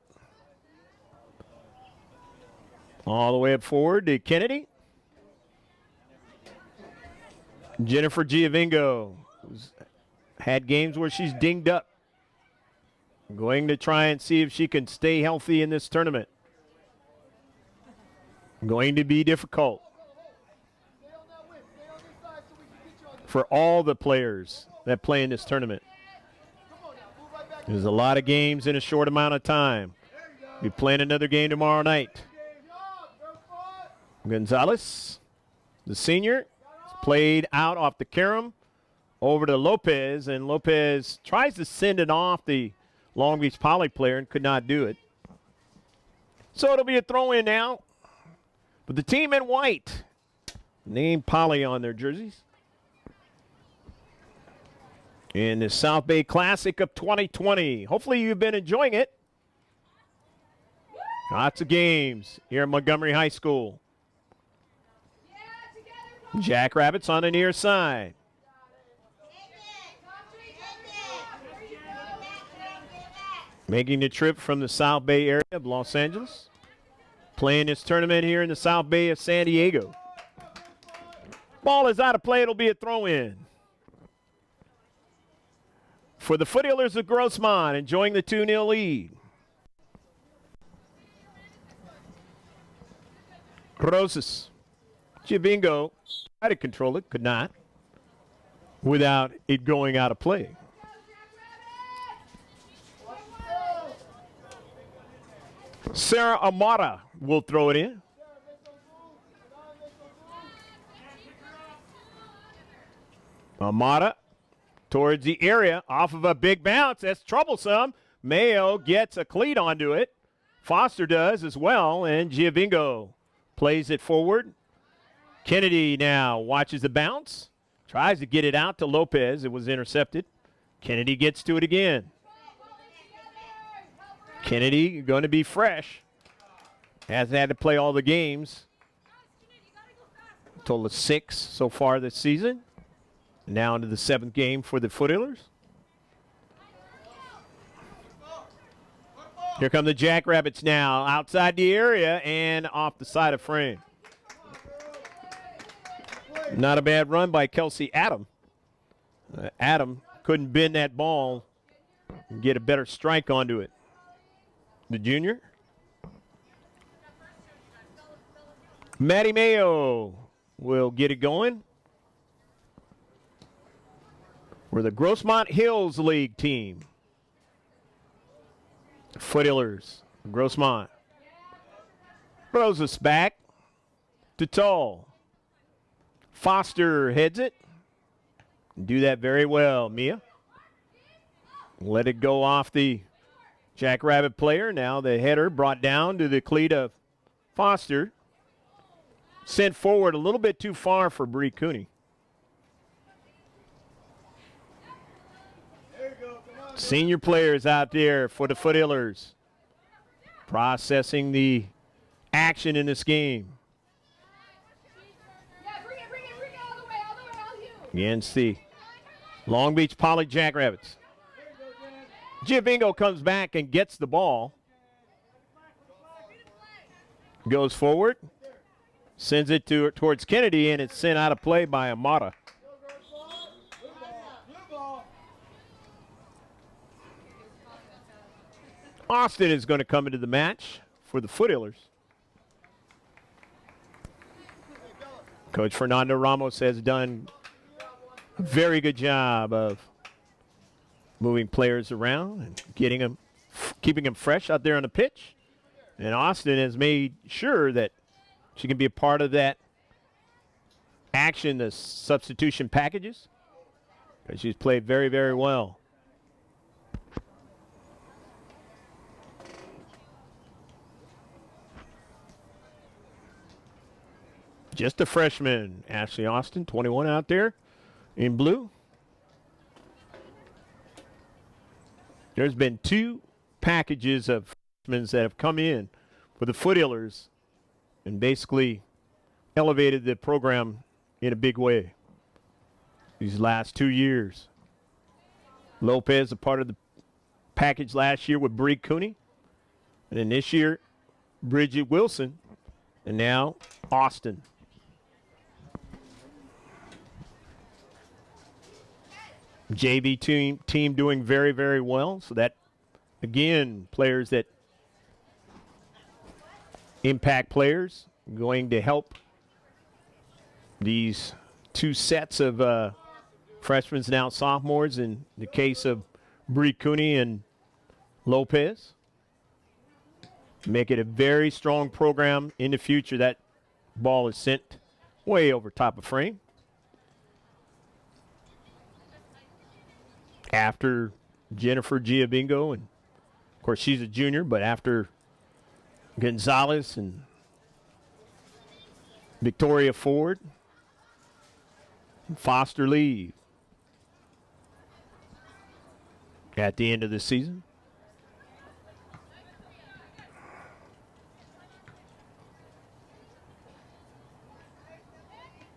all the way up forward to Kennedy. Jennifer Giovingo had games where she's dinged up. Going to try and see if she can stay healthy in this tournament. Going to be difficult for all the players that play in this tournament. There's a lot of games in a short amount of time. Be playing another game tomorrow night. Gonzalez, the senior, played out off the carom over to Lopez, and Lopez tries to send it off the Long Beach Poly player and could not do it. So it'll be a throw-in now. But the team in white, named Poly on their jerseys. In the South Bay Classic of 2020. Hopefully you've been enjoying it. Lots of games here at Montgomery High School. Jackrabbits on the near side. Making the trip from the South Bay area of Los Angeles. Playing this tournament here in the South Bay of San Diego. Ball is out of play. It'll be a throw-in. For the Foothillers of Grossmont, enjoying the 2-0 lead. Rosas. Giovingo tried to control it, could not, without it going out of play. Sarah Amara will throw it in. Amara towards the area, off of a big bounce. That's troublesome. Mayo gets a cleat onto it. Foster does as well, and Giovingo plays it forward. Kennedy now watches the bounce. Tries to get it out to Lopez. It was intercepted. Kennedy gets to it again. Kennedy going to be fresh. Hasn't had to play all the games. Total of 6 so far this season. Now into the 7th game for the Foothillers. Here come the Jackrabbits now. Outside the area and off the side of frame. Not a bad run by Kelsey Adam. Adam couldn't bend that ball and get a better strike onto it. The junior. Maddie Mayo will get it going. We're the Grossmont Hills League team. Foothillers, Grossmont. Throws us back to Tull. Foster heads it. Do that very well, Mia. Let it go off the Jackrabbit player. Now the header brought down to the cleat of Foster. Sent forward a little bit too far for Bree Cooney. Senior players out there for the Foothillers. Processing the action in this game. Bring it all the way, all you. Against the Long Beach Poly Jackrabbits. Giovingo comes back and gets the ball. Goes forward. Sends it towards Kennedy, and it's sent out of play by Amata. Austin is going to come into the match for the Foothillers. Coach Fernando Ramos has done a very good job of moving players around and keeping them fresh out there on the pitch. And Austin has made sure that she can be a part of that action, the substitution packages, because she's played very, very well. Just a freshman, Ashley Austin, 21 out there in blue. There's been 2 packages of freshmen that have come in for the Foothillers and basically elevated the program in a big way these last 2 years. Lopez, a part of the package last year with Bree Cooney. And then this year, Bridget Wilson. And now, Austin. JV team doing very, very well. So that, again, players that impact players going to help these two sets of freshmen now sophomores in the case of Bree Cooney and Lopez. Make it a very strong program in the future. That ball is sent way over top of frame. After Jennifer Giabingo, and of course she's a junior, but after Gonzalez and Victoria Ford and Foster leave at the end of the season.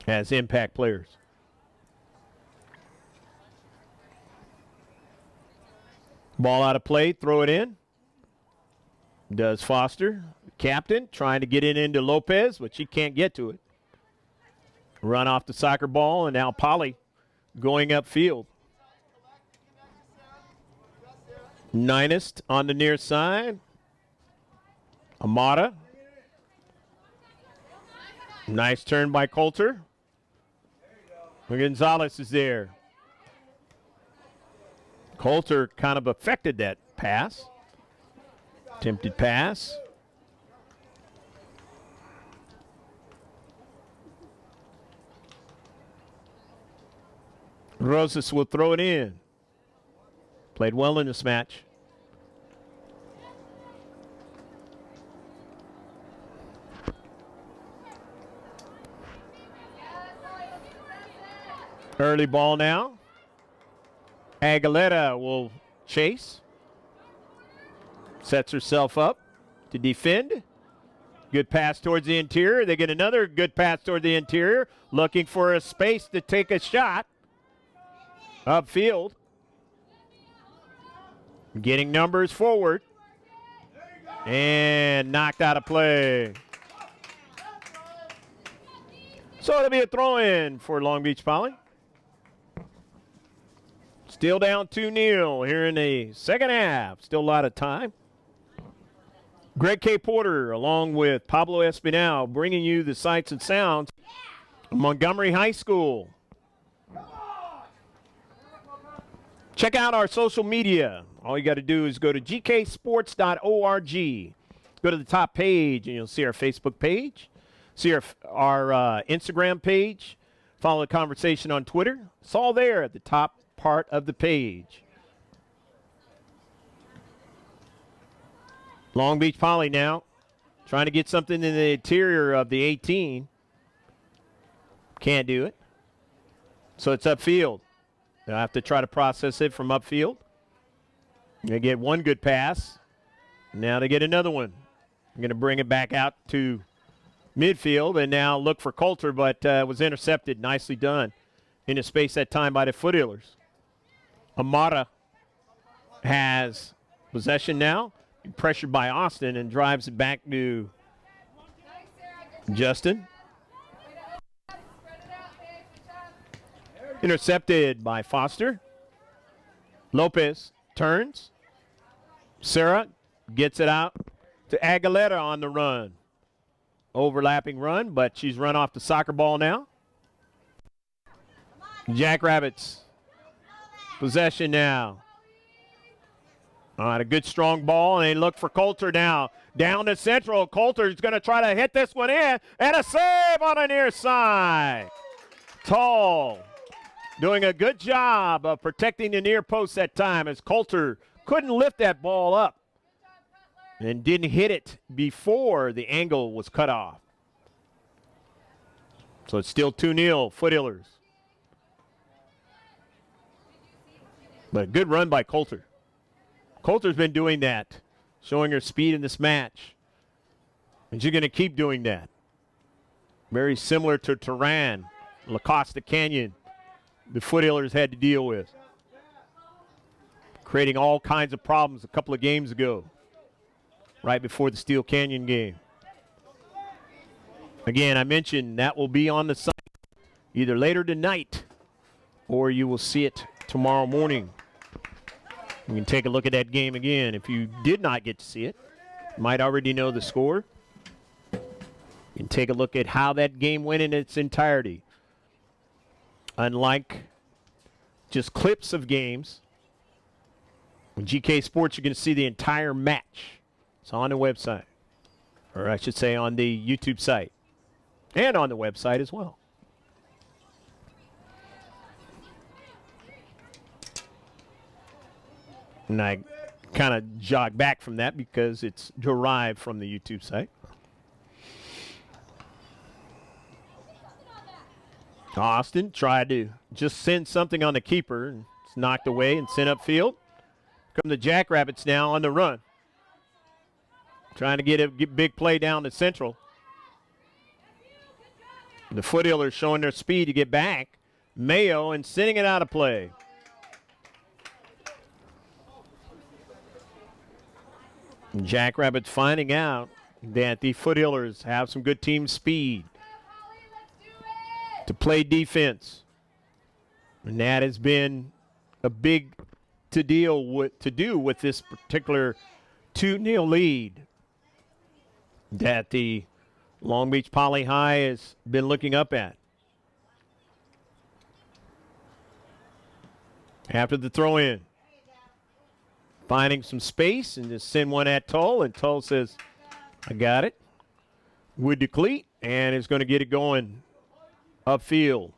As impact players. Ball out of play, throw it in. Does Foster, captain, trying to get it into Lopez, but she can't get to it. Run off the soccer ball, and now Polly going upfield. Ninest on the near side. Amata. Nice turn by Coulter. Gonzalez is there. Coulter kind of affected that pass. Attempted pass. Rosas will throw it in. Played well in this match. Early ball now. Aguilera will chase. Sets herself up to defend. Good pass towards the interior. They get another good pass toward the interior. Looking for a space to take a shot. Upfield. Getting numbers forward. And knocked out of play. So it'll be a throw-in for Long Beach Poly. Still down 2-0 here in the second half. Still a lot of time. Greg K. Porter along with Pablo Espinal bringing you the sights and sounds of Montgomery High School. Check out our social media. All you got to do is go to gksports.org. Go to the top page and you'll see our Facebook page. See our Instagram page. Follow the conversation on Twitter. It's all there at the top part of the page. Long Beach Poly now trying to get something in the interior of the 18. Can't do it. So it's upfield. They'll have to try to process it from upfield. They get one good pass. Now they get another one. I'm going to bring it back out to midfield and now look for Coulter, but was intercepted. Nicely done in the space that time by the Foothillers. Amata has possession now, pressured by Austin, and drives it back to Justin. Intercepted by Foster. Lopez turns. Sarah gets it out to Aguilera on the run. Overlapping run, but she's run off the soccer ball now. Jackrabbits. Possession now. All right, a good strong ball, and they look for Coulter now. Down to central. Coulter's going to try to hit this one in, and a save on the near side. Tall. Doing a good job of protecting the near post that time as Coulter couldn't lift that ball up and didn't hit it before the angle was cut off. So it's still 2-0, Foothillers. But a good run by Coulter. Coulter's been doing that, showing her speed in this match. And she's going to keep doing that. Very similar to Turan, La Costa Canyon, the Foothillers had to deal with. Creating all kinds of problems a couple of games ago, right before the Steel Canyon game. Again, I mentioned that will be on the site either later tonight or you will see it tomorrow. tomorrow morning. You can take a look at that game again. If you did not get to see it, you might already know the score. You can take a look at how that game went in its entirety. Unlike just clips of games, on GK Sports, you're going to see the entire match. It's on the website, or I should say on the YouTube site, and on the website as well. And I kind of jog back from that because it's derived from the YouTube site. Austin tried to just send something on the keeper, and it's knocked away and sent upfield. Come the Jackrabbits now on the run. Trying to get a big play down to Central. The Foothillers showing their speed to get back. Mayo and sending it out of play. Jackrabbits finding out that the Foothillers have some good team speed to play defense. And that has been a big to do with this particular 2-0 lead that the Long Beach Poly High has been looking up at. After the throw in, finding some space and just send one at Tull, and Tull says, I got it. Wood to cleat, and is going to get it going upfield.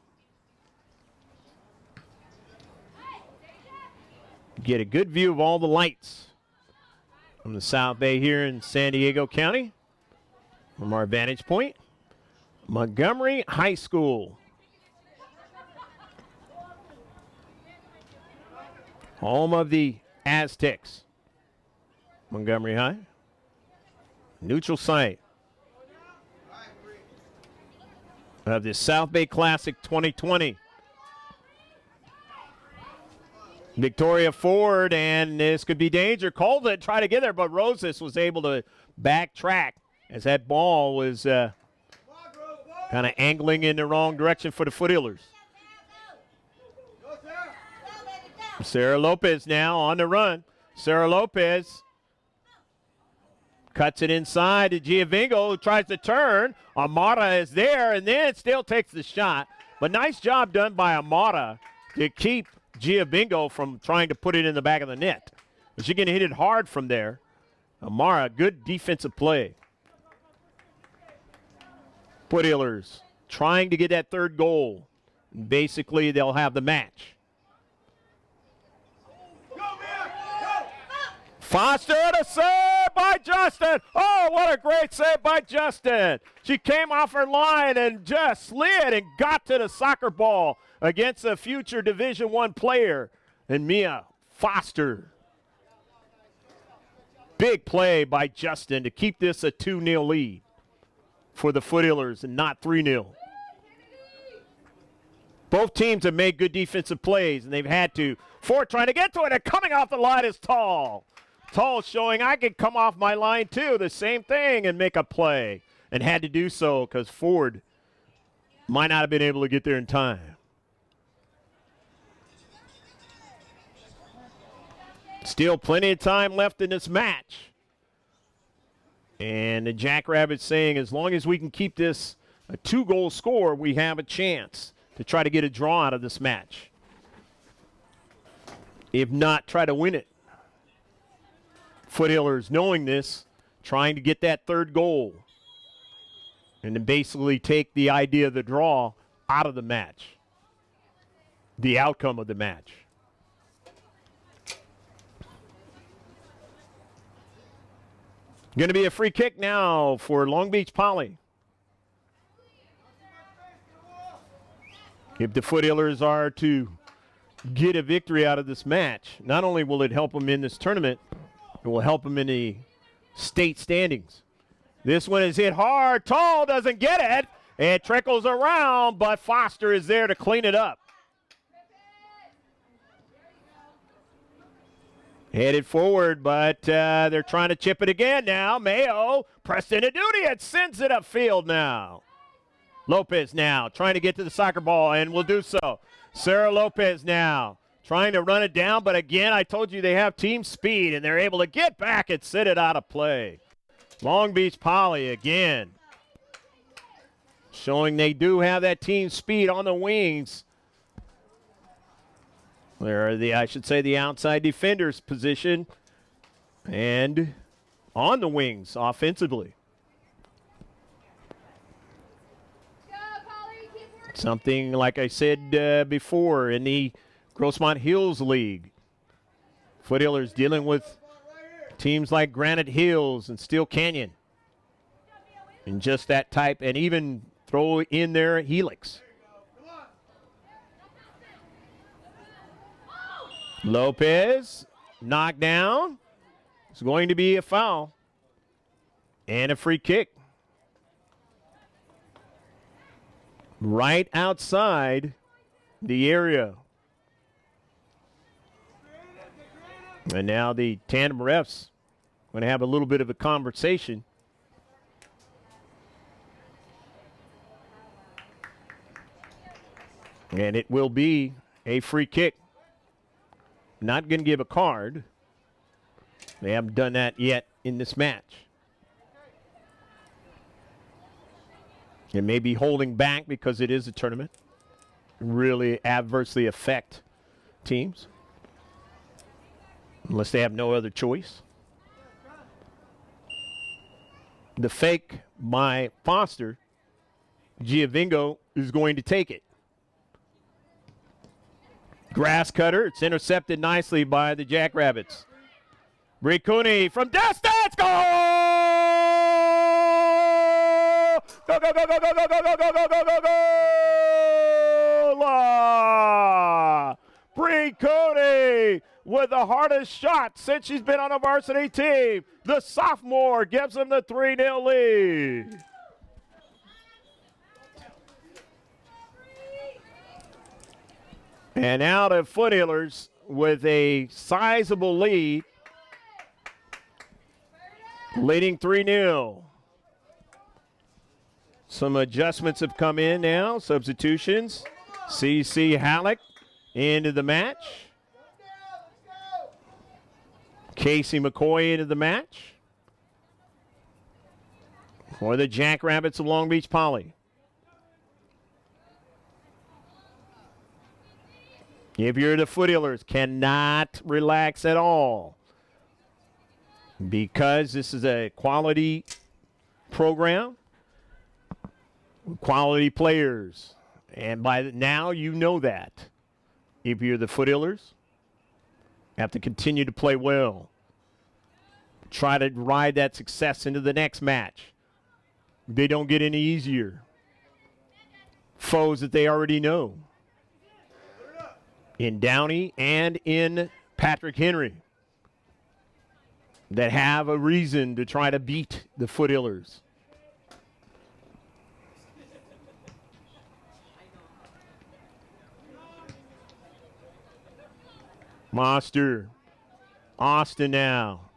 Get a good view of all the lights from the South Bay here in San Diego County. From our vantage point, Montgomery High School. Home of the Aztecs. Montgomery High. Neutral site of the South Bay Classic 2020. Victoria Ford, and this could be danger. Colvin tried to get there, but Rosas was able to backtrack as that ball was kind of angling in the wrong direction for the Foothillers. Sarah Lopez now on the run. Sarah Lopez cuts it inside to Giovingo, who tries to turn. Amara is there, and then still takes the shot. But nice job done by Amara to keep Giovingo from trying to put it in the back of the net. But she can hit it hard from there. Amara, good defensive play. Foothillers trying to get that third goal. Basically, they'll have the match. Foster and a save by Justin. Oh, what a great save by Justin. She came off her line and just slid and got to the soccer ball against a future Division I player, and Mia Foster. Big play by Justin to keep this a 2-0 lead for the Foothillers and not 3-0. Both teams have made good defensive plays, and they've had to. Ford trying to get to it, and coming off the line is Tall. Tall showing I can come off my line too, the same thing, and make a play. And had to do so because Ford might not have been able to get there in time. Still plenty of time left in this match. And the Jackrabbits saying as long as we can keep this a 2-goal score, we have a chance to try to get a draw out of this match. If not, try to win it. Foothillers knowing this, trying to get that third goal. And then basically take the idea of the draw out of the match. The outcome of the match. Going to be a free kick now for Long Beach Poly. If the Foothillers are to get a victory out of this match, not only will it help them in this tournament, it will help them in the state standings. This one is hit hard. Tall doesn't get it. It trickles around, but Foster is there to clean it up. Headed forward, but they're trying to chip it again now. Mayo pressed into duty and sends it upfield now. Lopez now trying to get to the soccer ball and will do so. Sarah Lopez now trying to run it down, but again, I told you they have team speed, and they're able to get back and sit it out of play. Long Beach Poly again, showing they do have that team speed on the wings. There are the outside defenders position and on the wings offensively. Something like I said before in the Grossmont Hills League. Foothillers dealing with teams like Granite Hills and Steel Canyon. And just that type, and even throw in there Helix. Lopez knocked down. It's going to be a foul and a free kick. Right outside the area. And now the tandem refs going to have a little bit of a conversation. And it will be a free kick. Not going to give a card. They haven't done that yet in this match. It may be holding back because it is a tournament. Really adversely affect teams. Unless they have no other choice. The fake by Foster. Giovingo is going to take it. Grass cutter. It's intercepted nicely by the Jackrabbits. Bricuni from distance. Goal! Go, go, go, go, go, go, go, go, go, go, go, go, go! Bricuni with the hardest shot since she's been on a varsity team. The sophomore gives them the 3-0 lead. And out of Foothillers with a sizable lead, leading 3-0. Some adjustments have come in now, substitutions. C.C. Halleck into the match. Casey McCoy into the match for the Jackrabbits of Long Beach Poly. If you're the Foothillers, cannot relax at all because this is a quality program, quality players, and by now you know that. If you're the Foothillers, have to continue to play well. Try to ride that success into the next match. They don't get any easier. Foes that they already know. In Downey and in Patrick Henry that have a reason to try to beat the Foothillers. Monster. Austin now.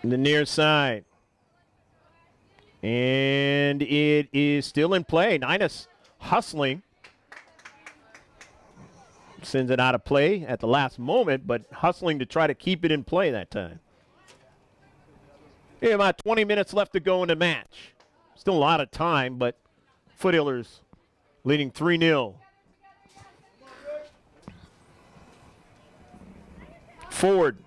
In the near side. And it is still in play. Ninus hustling. Sends it out of play at the last moment, but hustling to try to keep it in play that time. Yeah, about 20 minutes left to go in the match. Still a lot of time, but Foothillers leading 3-0. Forward.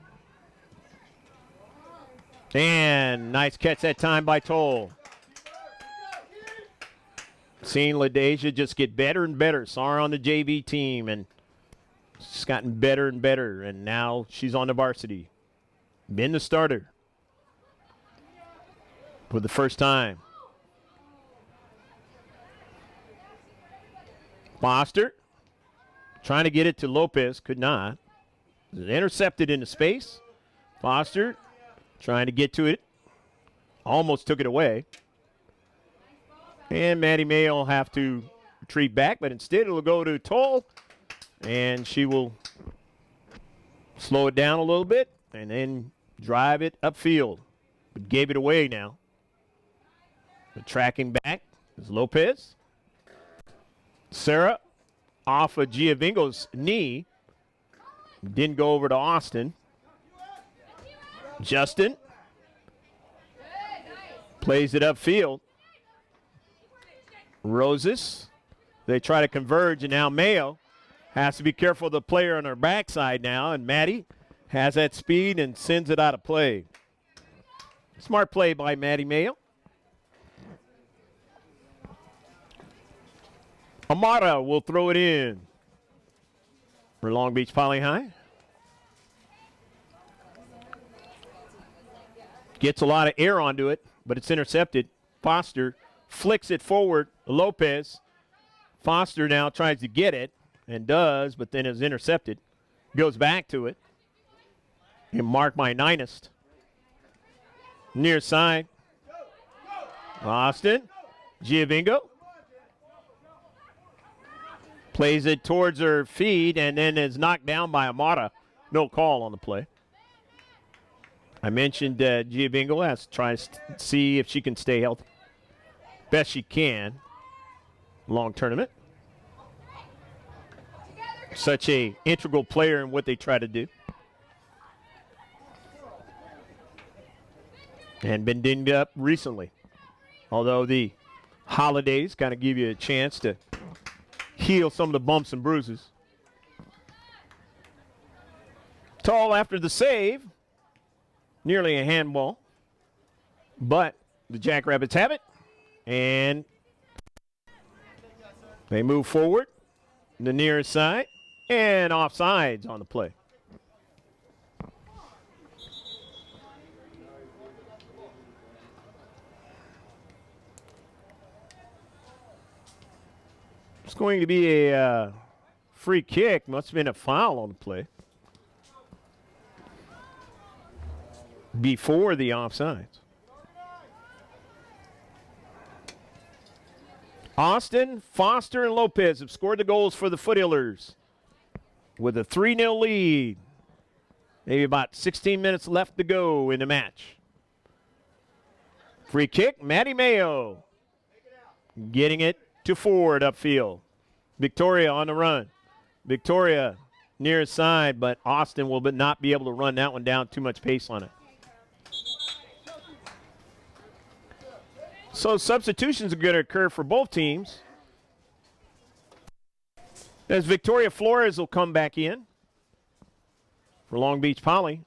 And nice catch that time by Toll. Seeing LaDeja just get better and better. Saw her on the JV team, and she's gotten better and better, and now she's on the varsity. Been the starter for the first time. Foster trying to get it to Lopez, could not. Intercepted into space. Foster trying to get to it. Almost took it away. And Maddie May will have to retreat back, but instead it'll go to Toll. And she will slow it down a little bit and then drive it upfield. But gave it away now. But tracking back is Lopez. Sarah off of Giovinco's knee. Didn't go over to Austin. Justin plays it upfield. Roses. They try to converge, and now Mayo has to be careful of the player on her backside now, and Maddie has that speed and sends it out of play. Smart play by Maddie Mayo. Amara will throw it in for Long Beach Poly High. Gets a lot of air onto it, but it's intercepted. Foster flicks it forward. Lopez. Foster now tries to get it and does, but then is intercepted. Goes back to it. And marked by Ninest. Near side. Austin. Giovinco. Plays it towards her feet and then is knocked down by Amara. No call on the play. I mentioned Giovinco has to try to see if she can stay healthy. Best she can. Long tournament. Such a integral player in what they try to do. And been dinged up recently. Although the holidays kind of give you a chance to heal some of the bumps and bruises. Tall after the save. Nearly a handball. But the Jackrabbits have it. And they move forward. The near side. And offsides on the play. It's going to be a free kick. Must have been a foul on the play. Before the offsides. Austin, Foster, and Lopez have scored the goals for the Foothillers with a 3-0 lead. Maybe about 16 minutes left to go in the match. Free kick, Maddie Mayo. Getting it to Ford upfield. Victoria on the run. Victoria near side, but Austin will not be able to run that one down. Too much pace on it. So substitutions are going to occur for both teams. As Victoria Flores will come back in for Long Beach Poly.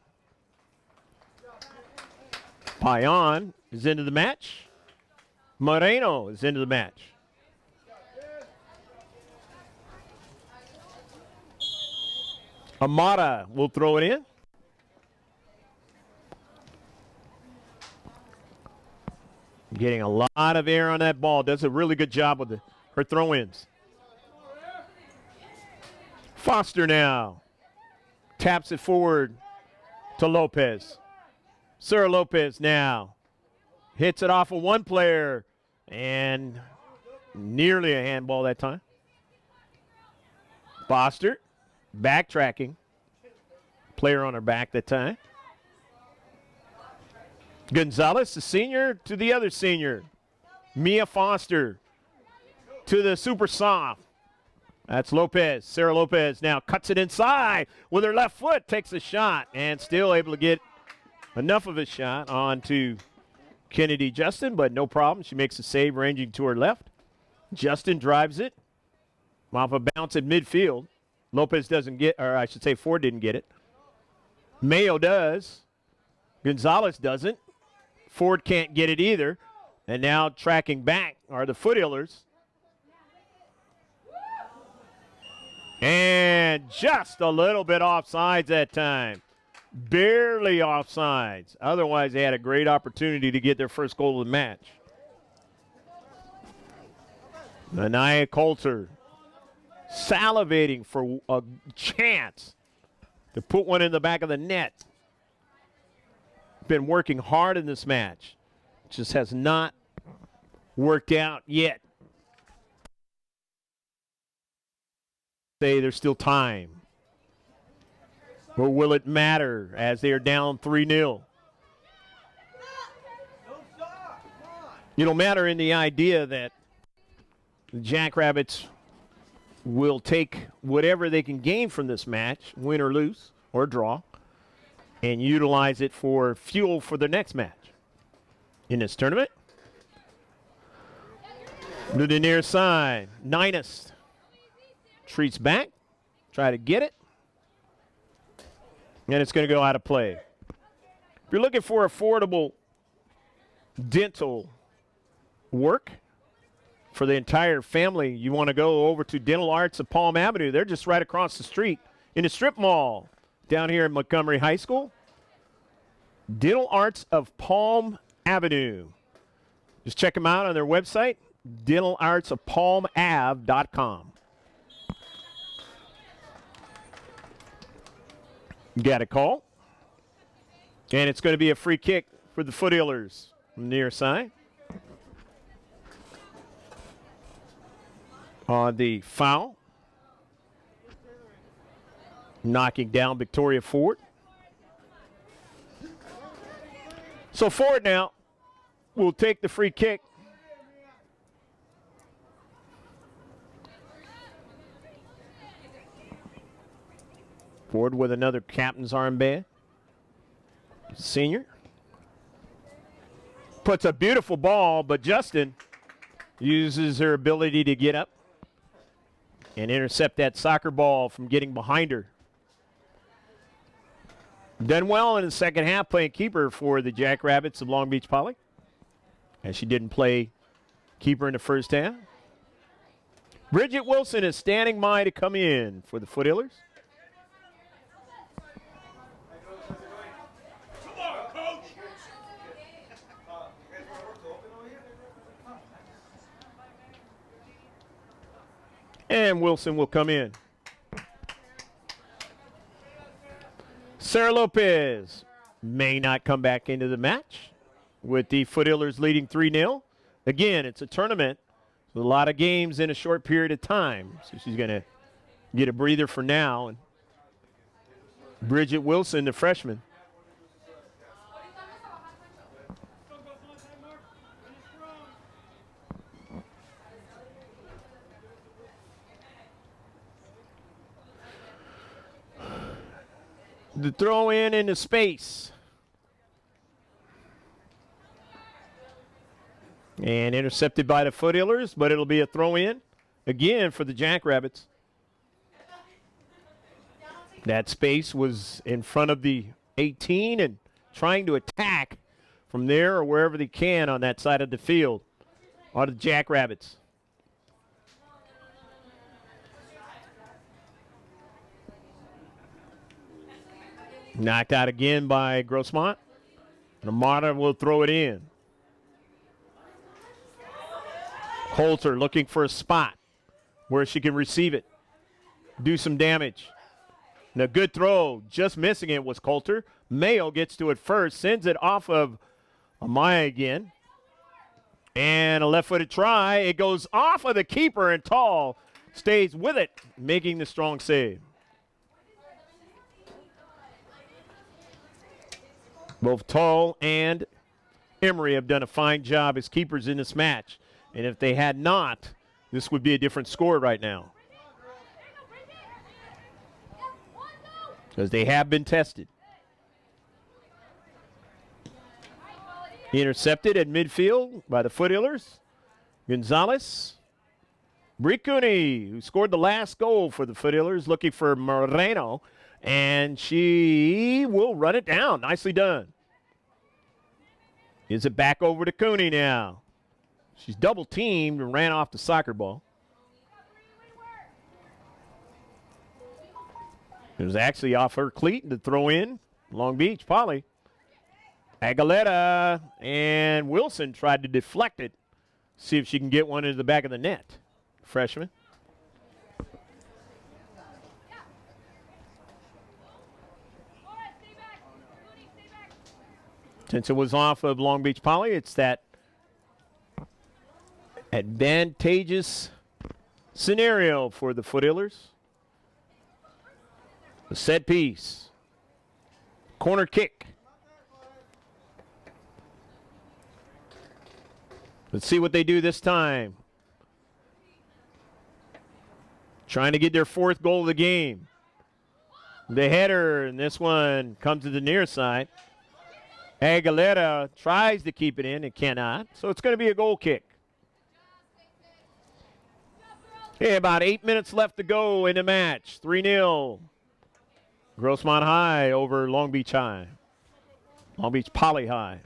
Payan is into the match. Moreno is into the match. Amara will throw it in. Getting a lot of air on that ball. Does a really good job with her throw-ins. Foster now. Taps it forward to Lopez. Sarah Lopez now. Hits it off of one player. And nearly a handball that time. Foster backtracking. Player on her back that time. Gonzalez, the senior, to the other senior. Mia Foster to the super soft. That's Lopez. Sarah Lopez now cuts it inside with her left foot, takes a shot, and still able to get enough of a shot onto Kennedy Justin, but no problem. She makes a save ranging to her left. Justin drives it off a bounce at midfield. Lopez doesn't get, or I should say Ford didn't get it. Mayo does. Gonzalez doesn't. Ford can't get it either. And now tracking back are the Foothillers. And just a little bit offsides that time. Barely offsides. Otherwise, they had a great opportunity to get their first goal of the match. Anaya Coulter salivating for a chance to put one in the back of the net. Been working hard in this match. Just has not worked out yet. Say there's still time. Or will it matter as they are down 3-0? It'll matter in the idea that the Jackrabbits will take whatever they can gain from this match, win or lose or draw, and utilize it for fuel for the next match in this tournament. To the near side, Ninus treats back, try to get it, and it's going to go out of play. If you're looking for affordable dental work for the entire family, you want to go over to Dental Arts of Palm Avenue. They're just right across the street in the strip mall down here in Montgomery High School. Dental Arts of Palm Avenue. Just check them out on their website, dentalartsofpalmav.com. Got a call. And it's going to be a free kick for the Foothillers from the near side. On the foul. Knocking down Victoria Ford. So Ford now will take the free kick. Ford with another captain's armband. Senior. Puts a beautiful ball, but Justin uses her ability to get up and intercept that soccer ball from getting behind her. Done well in the second half playing keeper for the Jackrabbits of Long Beach Poly, as she didn't play keeper in the first half. Bridget Wilson is standing by to come in for the Foothillers. And Wilson will come in. Sarah Lopez may not come back into the match with the Foothillers leading 3-0. Again, it's a tournament with a lot of games in a short period of time. So she's going to get a breather for now. And Bridget Wilson, the freshman. The throw in into space. And intercepted by the Foothillers, but it'll be a throw in again for the Jackrabbits. That space was in front of the 18 and trying to attack from there or wherever they can on that side of the field are the Jackrabbits. Knocked out again by Grossmont. Namada will throw it in. Coulter looking for a spot where she can receive it, do some damage. And a good throw, just missing it was Coulter. Mayo gets to it first, sends it off of Amaya again. And a left-footed try. It goes off of the keeper, and Tall stays with it, making the strong save. Both Tall and Emery have done a fine job as keepers in this match. And if they had not, this would be a different score right now, because they have been tested. Intercepted at midfield by the Foothillers. Gonzalez. Bricuni, who scored the last goal for the Foothillers, looking for Moreno. And she will run it down. Nicely done. Is it back over to Cooney now? She's double teamed and ran off the soccer ball. It was actually off her cleat to throw in. Long Beach Poly. Aguilera and Wilson tried to deflect it. See if she can get one into the back of the net. Freshman. Since it was off of Long Beach Poly, it's that advantageous scenario for the Foothillers. A set piece. Corner kick. Let's see what they do this time. trying to get their 4th goal of the game. The header, and this one comes to the near side. Aguilera tries to keep it in and cannot, so it's going to be a goal kick. Okay, about 8 minutes left to go in the match. 3-0. Grossmont High over Long Beach High. Long Beach Poly High.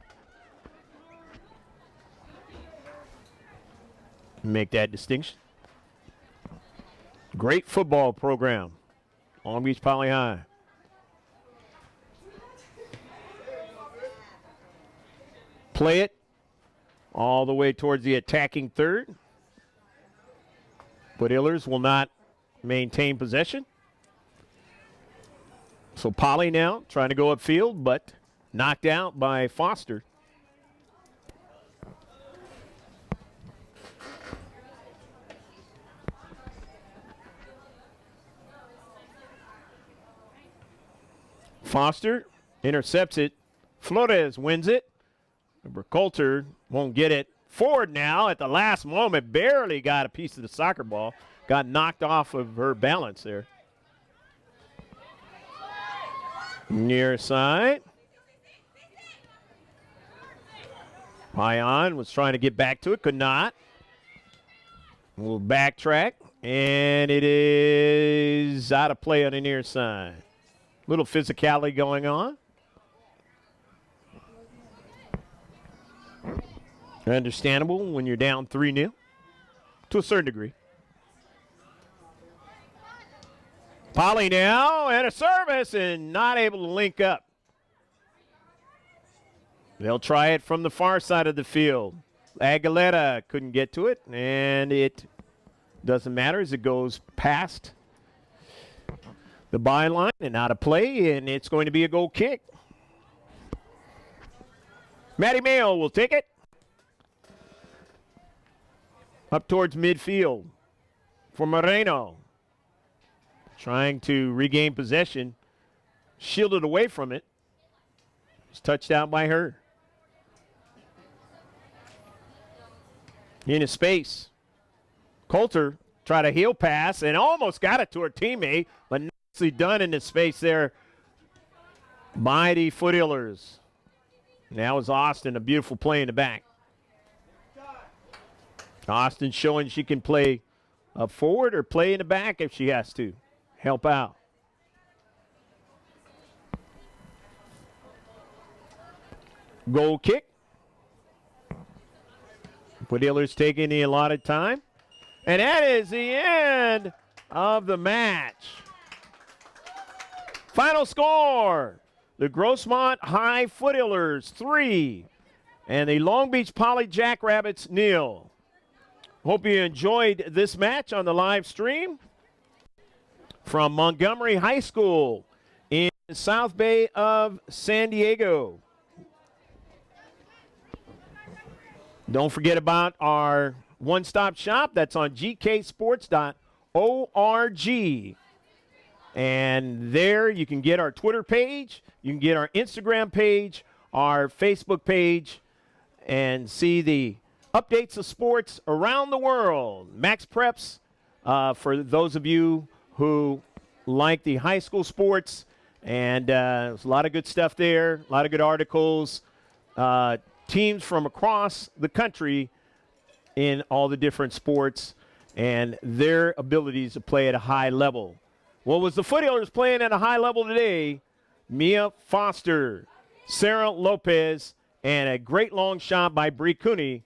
Make that distinction. Great football program. Long Beach Poly High. Play it all the way towards the attacking third. Foothillers will not maintain possession. So Poly now trying to go upfield, but knocked out by Foster. Foster intercepts it. Flores wins it. Coulter won't get it. Forward now at the last moment. Barely got a piece of the soccer ball. Got knocked off of her balance there. Near side. Payan was trying to get back to it. Could not. We'll backtrack. And it is out of play on the near side. Little physicality going on. Understandable when you're down 3-0 to a certain degree. Poly now and a service and not able to link up. They'll try it from the far side of the field. Aguilera couldn't get to it, and it doesn't matter as it goes past the byline and out of play, and it's going to be a goal kick. Maddie Mayo will take it. Up towards midfield for Moreno. Trying to regain possession. Shielded away from it. It's touched out by her. Into space. Coulter tried a heel pass and almost got it to her teammate, but nicely done in the space there by the Foothillers. Now is Austin, a beautiful play in the back. Austin showing she can play up forward or play in the back if she has to. Help out. Goal kick. Foothillers taking the allotted time. And that is the end of the match. Final score. The Grossmont High Foothillers 3 and the Long Beach Poly Jackrabbits 0. Hope you enjoyed this match on the live stream from Montgomery High School in South Bay of San Diego. Don't forget about our one-stop shop. That's on gksports.org. And there you can get our Twitter page, you can get our Instagram page, our Facebook page, and see the updates of sports around the world. Max Preps, for those of you who like the high school sports, and there's a lot of good stuff there, a lot of good articles, teams from across the country in all the different sports and their abilities to play at a high level. What was the Foothillers playing at a high level today? Mia Foster, Sarah Lopez, and a great long shot by Bree Cooney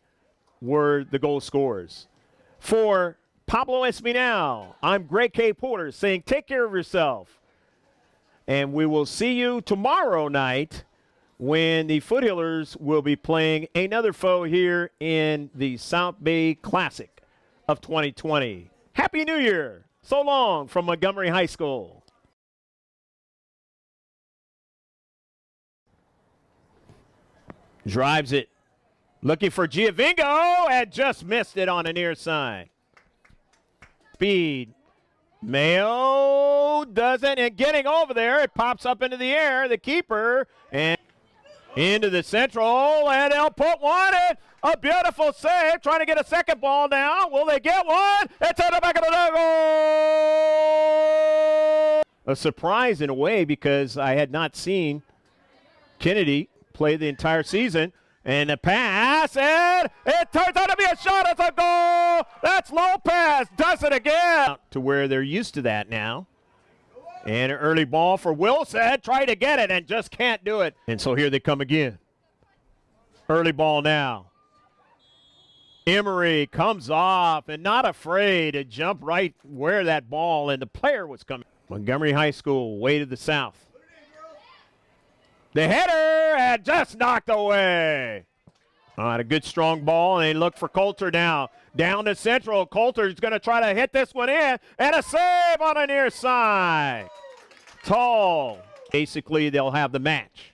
were the goal scorers. For Pablo Espinal, I'm Greg K. Porter saying take care of yourself. And we will see you tomorrow night when the Foothillers will be playing another foe here in the South Bay Classic of 2020. Happy New Year. So long from Montgomery High School. Drives it. Looking for Giovingo and just missed it on the near side. Speed. Mayo doesn't, and getting over there, it pops up into the air. The keeper, and Into the central, and they'll put one in. A beautiful save, trying to get a second ball now. Will they get one? It's in the back of the net. Goal! A surprise in a way, because I had not seen Kennedy play the entire season. And the pass, and it turns out to be a shot. It's a goal. That's Lopez. Does it again. To where they're used to that now. And an early ball for Wilson. Try to get it and just can't do it. And so here they come again. Early ball now. Emery comes off and not afraid to jump right where that ball and the player was coming. Montgomery High School, way to the south. The header, and just knocked away. All right, a good strong ball, and they look for Coulter now. Down to central. Coulter's going to try to hit this one in, and a save on the near side. Tall. Basically, they'll have the match.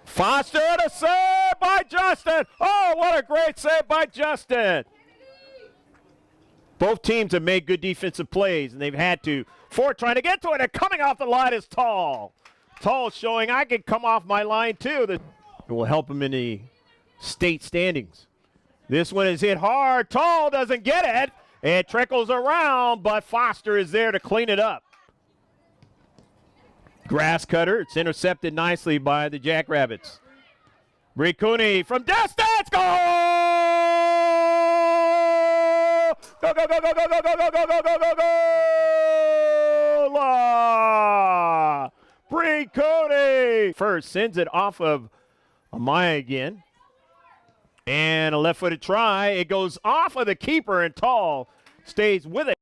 Foster, and a save by Justin. Oh, what a great save by Justin. Both teams have made good defensive plays, and they've had to. Ford trying to get to it, and coming off the line is Tall. Tall showing I can come off my line too. It will help him in the state standings. This one is hit hard. Tall doesn't get it. It trickles around, but Foster is there to clean it up. Grass cutter. It's intercepted nicely by the Jackrabbits. Bricuni from distance. Goal! Go, go, go, go, go, go, go, go, go, go, go, go, go! Bricuni first sends it off of Amaya again. And a left-footed try. It goes off of the keeper, and Tall stays with it.